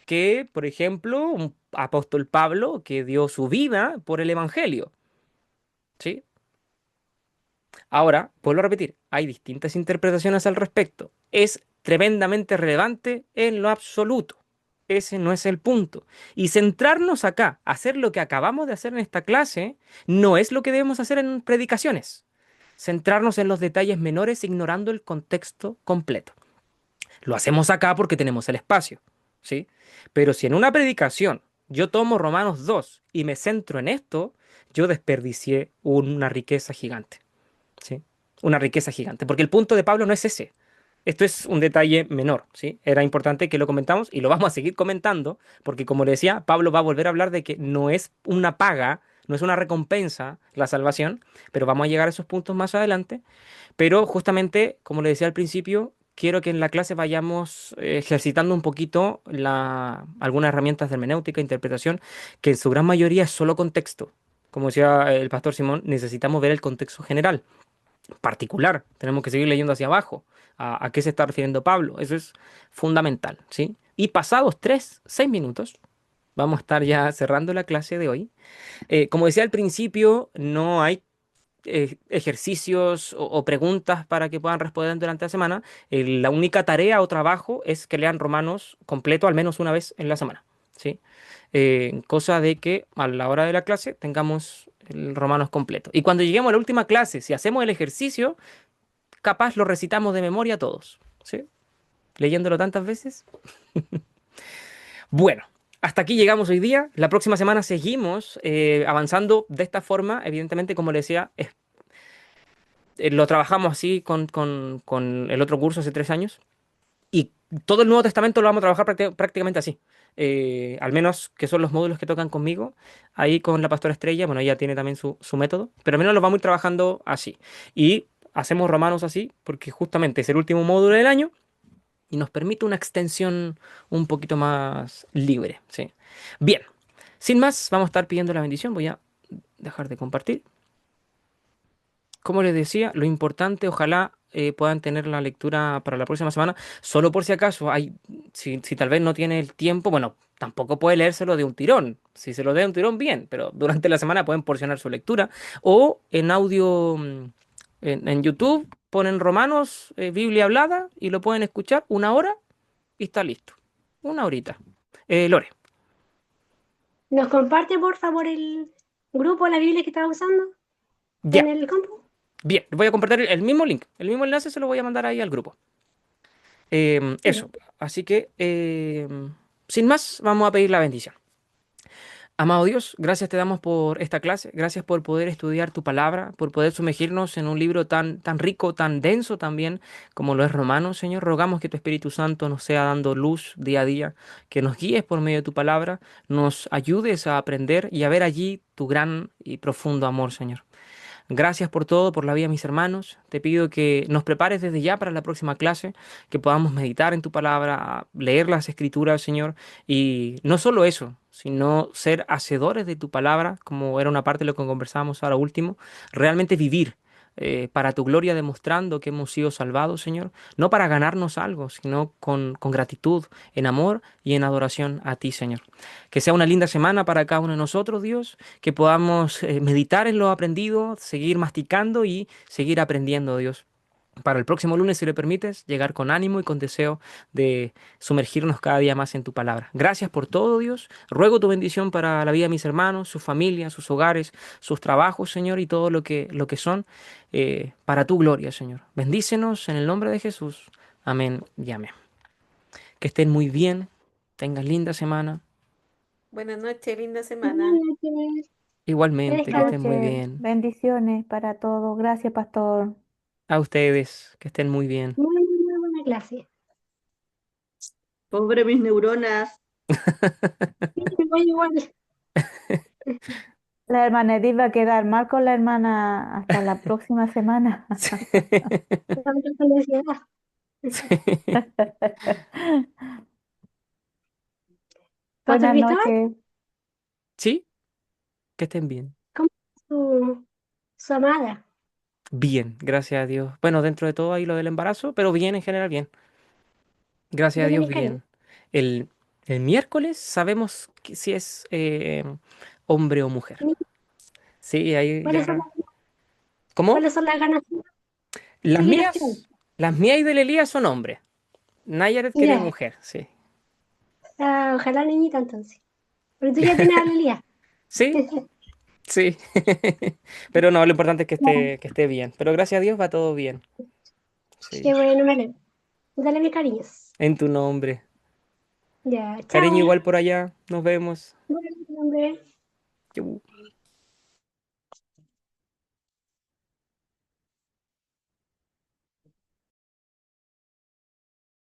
que, por ejemplo, un apóstol Pablo que dio su vida por el Evangelio. ¿Sí? Ahora, vuelvo a repetir, hay distintas interpretaciones al respecto. Es tremendamente relevante en lo absoluto. Ese no es el punto. Y centrarnos acá, hacer lo que acabamos de hacer en esta clase, no es lo que debemos hacer en predicaciones. Centrarnos en los detalles menores ignorando el contexto completo. Lo hacemos acá porque tenemos el espacio, ¿sí? Pero si en una predicación yo tomo Romanos 2 y me centro en esto, yo desperdicié una riqueza gigante, ¿sí? Una riqueza gigante, porque el punto de Pablo no es ese. Esto es un detalle menor, ¿sí? Era importante que lo comentamos y lo vamos a seguir comentando, porque como le decía, Pablo va a volver a hablar de que no es una paga, no es una recompensa la salvación, pero vamos a llegar a esos puntos más adelante. Pero justamente, como le decía al principio, quiero que en la clase vayamos ejercitando un poquito algunas herramientas de hermenéutica, interpretación, que en su gran mayoría es solo contexto. Como decía el pastor Simón, necesitamos ver el contexto general particular. Tenemos que seguir leyendo hacia abajo. A qué se está refiriendo Pablo? Eso es fundamental, ¿sí? Y pasados 6 minutos, vamos a estar ya cerrando la clase de hoy. Como decía al principio, no hay ejercicios o preguntas para que puedan responder durante la semana. La única tarea o trabajo es que lean Romanos completo al menos una vez en la semana, ¿sí? Cosa de que a la hora de la clase tengamos el Romanos completo. Y cuando lleguemos a la última clase, si hacemos el ejercicio, capaz lo recitamos de memoria todos, ¿sí? Leyéndolo tantas veces. Bueno, hasta aquí llegamos hoy día. La próxima semana seguimos avanzando de esta forma. Evidentemente, como le decía, lo trabajamos así con el otro curso hace 3 años. Y todo el Nuevo Testamento lo vamos a trabajar prácticamente así. Al menos que son los módulos que tocan conmigo. Ahí con la pastora Estrella, bueno, ella tiene también su método. Pero al menos lo vamos a ir trabajando así. Y hacemos Romanos así porque justamente es el último módulo del año y nos permite una extensión un poquito más libre, ¿sí? Bien, sin más, vamos a estar pidiendo la bendición. Voy a dejar de compartir. Como les decía, lo importante, ojalá puedan tener la lectura para la próxima semana. Solo por si acaso, si tal vez no tiene el tiempo, bueno, tampoco puede leérselo de un tirón. Si se lo da de un tirón, bien, pero durante la semana pueden porcionar su lectura. O en audio, en YouTube, ponen Romanos, Biblia hablada, y lo pueden escuchar 1 hora y está listo. 1 horita. Lore, ¿Nos comparte, por favor, el grupo, la Biblia que estaba usando en ya. el compu? Bien, voy a compartir el mismo link, el mismo enlace se lo voy a mandar ahí al grupo. Ya. Eso, así que sin más, vamos a pedir la bendición. Amado Dios, gracias te damos por esta clase, gracias por poder estudiar tu palabra, por poder sumergirnos en un libro tan rico, tan denso también como lo es Romanos, Señor. Rogamos que tu Espíritu Santo nos sea dando luz día a día, que nos guíes por medio de tu palabra, nos ayudes a aprender y a ver allí tu gran y profundo amor, Señor. Gracias por todo, por la vida de mis hermanos. Te pido que nos prepares desde ya para la próxima clase, que podamos meditar en tu palabra, leer las escrituras, Señor, y no solo eso, sino ser hacedores de tu palabra, como era una parte de lo que conversábamos ahora último, realmente vivir. Para tu gloria, demostrando que hemos sido salvados, Señor, no para ganarnos algo, sino con gratitud, en amor y en adoración a ti, Señor. Que sea una linda semana para cada uno de nosotros, Dios, que podamos meditar en lo aprendido, seguir masticando y seguir aprendiendo, Dios. Para el próximo lunes, si le permites, llegar con ánimo y con deseo de sumergirnos cada día más en tu palabra. Gracias por todo, Dios. Ruego tu bendición para la vida de mis hermanos, sus familias, sus hogares, sus trabajos, Señor, y todo lo que son, para tu gloria, Señor. Bendícenos en el nombre de Jesús. Amén y amén. Que estén muy bien, tengan linda semana. Buenas noches, linda Buenas semana. noches. Que Igualmente, que Buenas estén descansen. muy noches, bien. bendiciones para todos. Gracias, pastor. A ustedes, que estén muy bien. Muy buena clase. Pobre mis neuronas. Sí, me voy igual. La hermana Edith va a quedar mal con la hermana hasta la próxima semana. Tanto felicidad. Sí. Pastor Buenas Cristóbal, noches. Sí, que estén bien. ¿cómo es su amada? Bien, gracias a Dios. Bueno, dentro de todo ahí lo del embarazo, pero bien en general, bien. Gracias a Dele Dios, mis cariños. bien. El, el miércoles sabemos si es hombre o mujer. Sí, ahí ¿Cuáles son ya. ¿Cómo? cuáles son las ganas? Las Felicitaciones. mías y del Elías son hombres. Nayaret quiere Ya. mujer, sí. Ah, ojalá niñita entonces. Pero tú ya tienes a Lelía. Sí, sí. Pero no, lo importante es que esté bien. Pero gracias a Dios va todo bien. Sí. Qué bueno, me alegro. Dale mis cariños. En tu nombre. Ya, Cariño chao. igual por allá. Nos vemos. Bueno, hombre. Chau.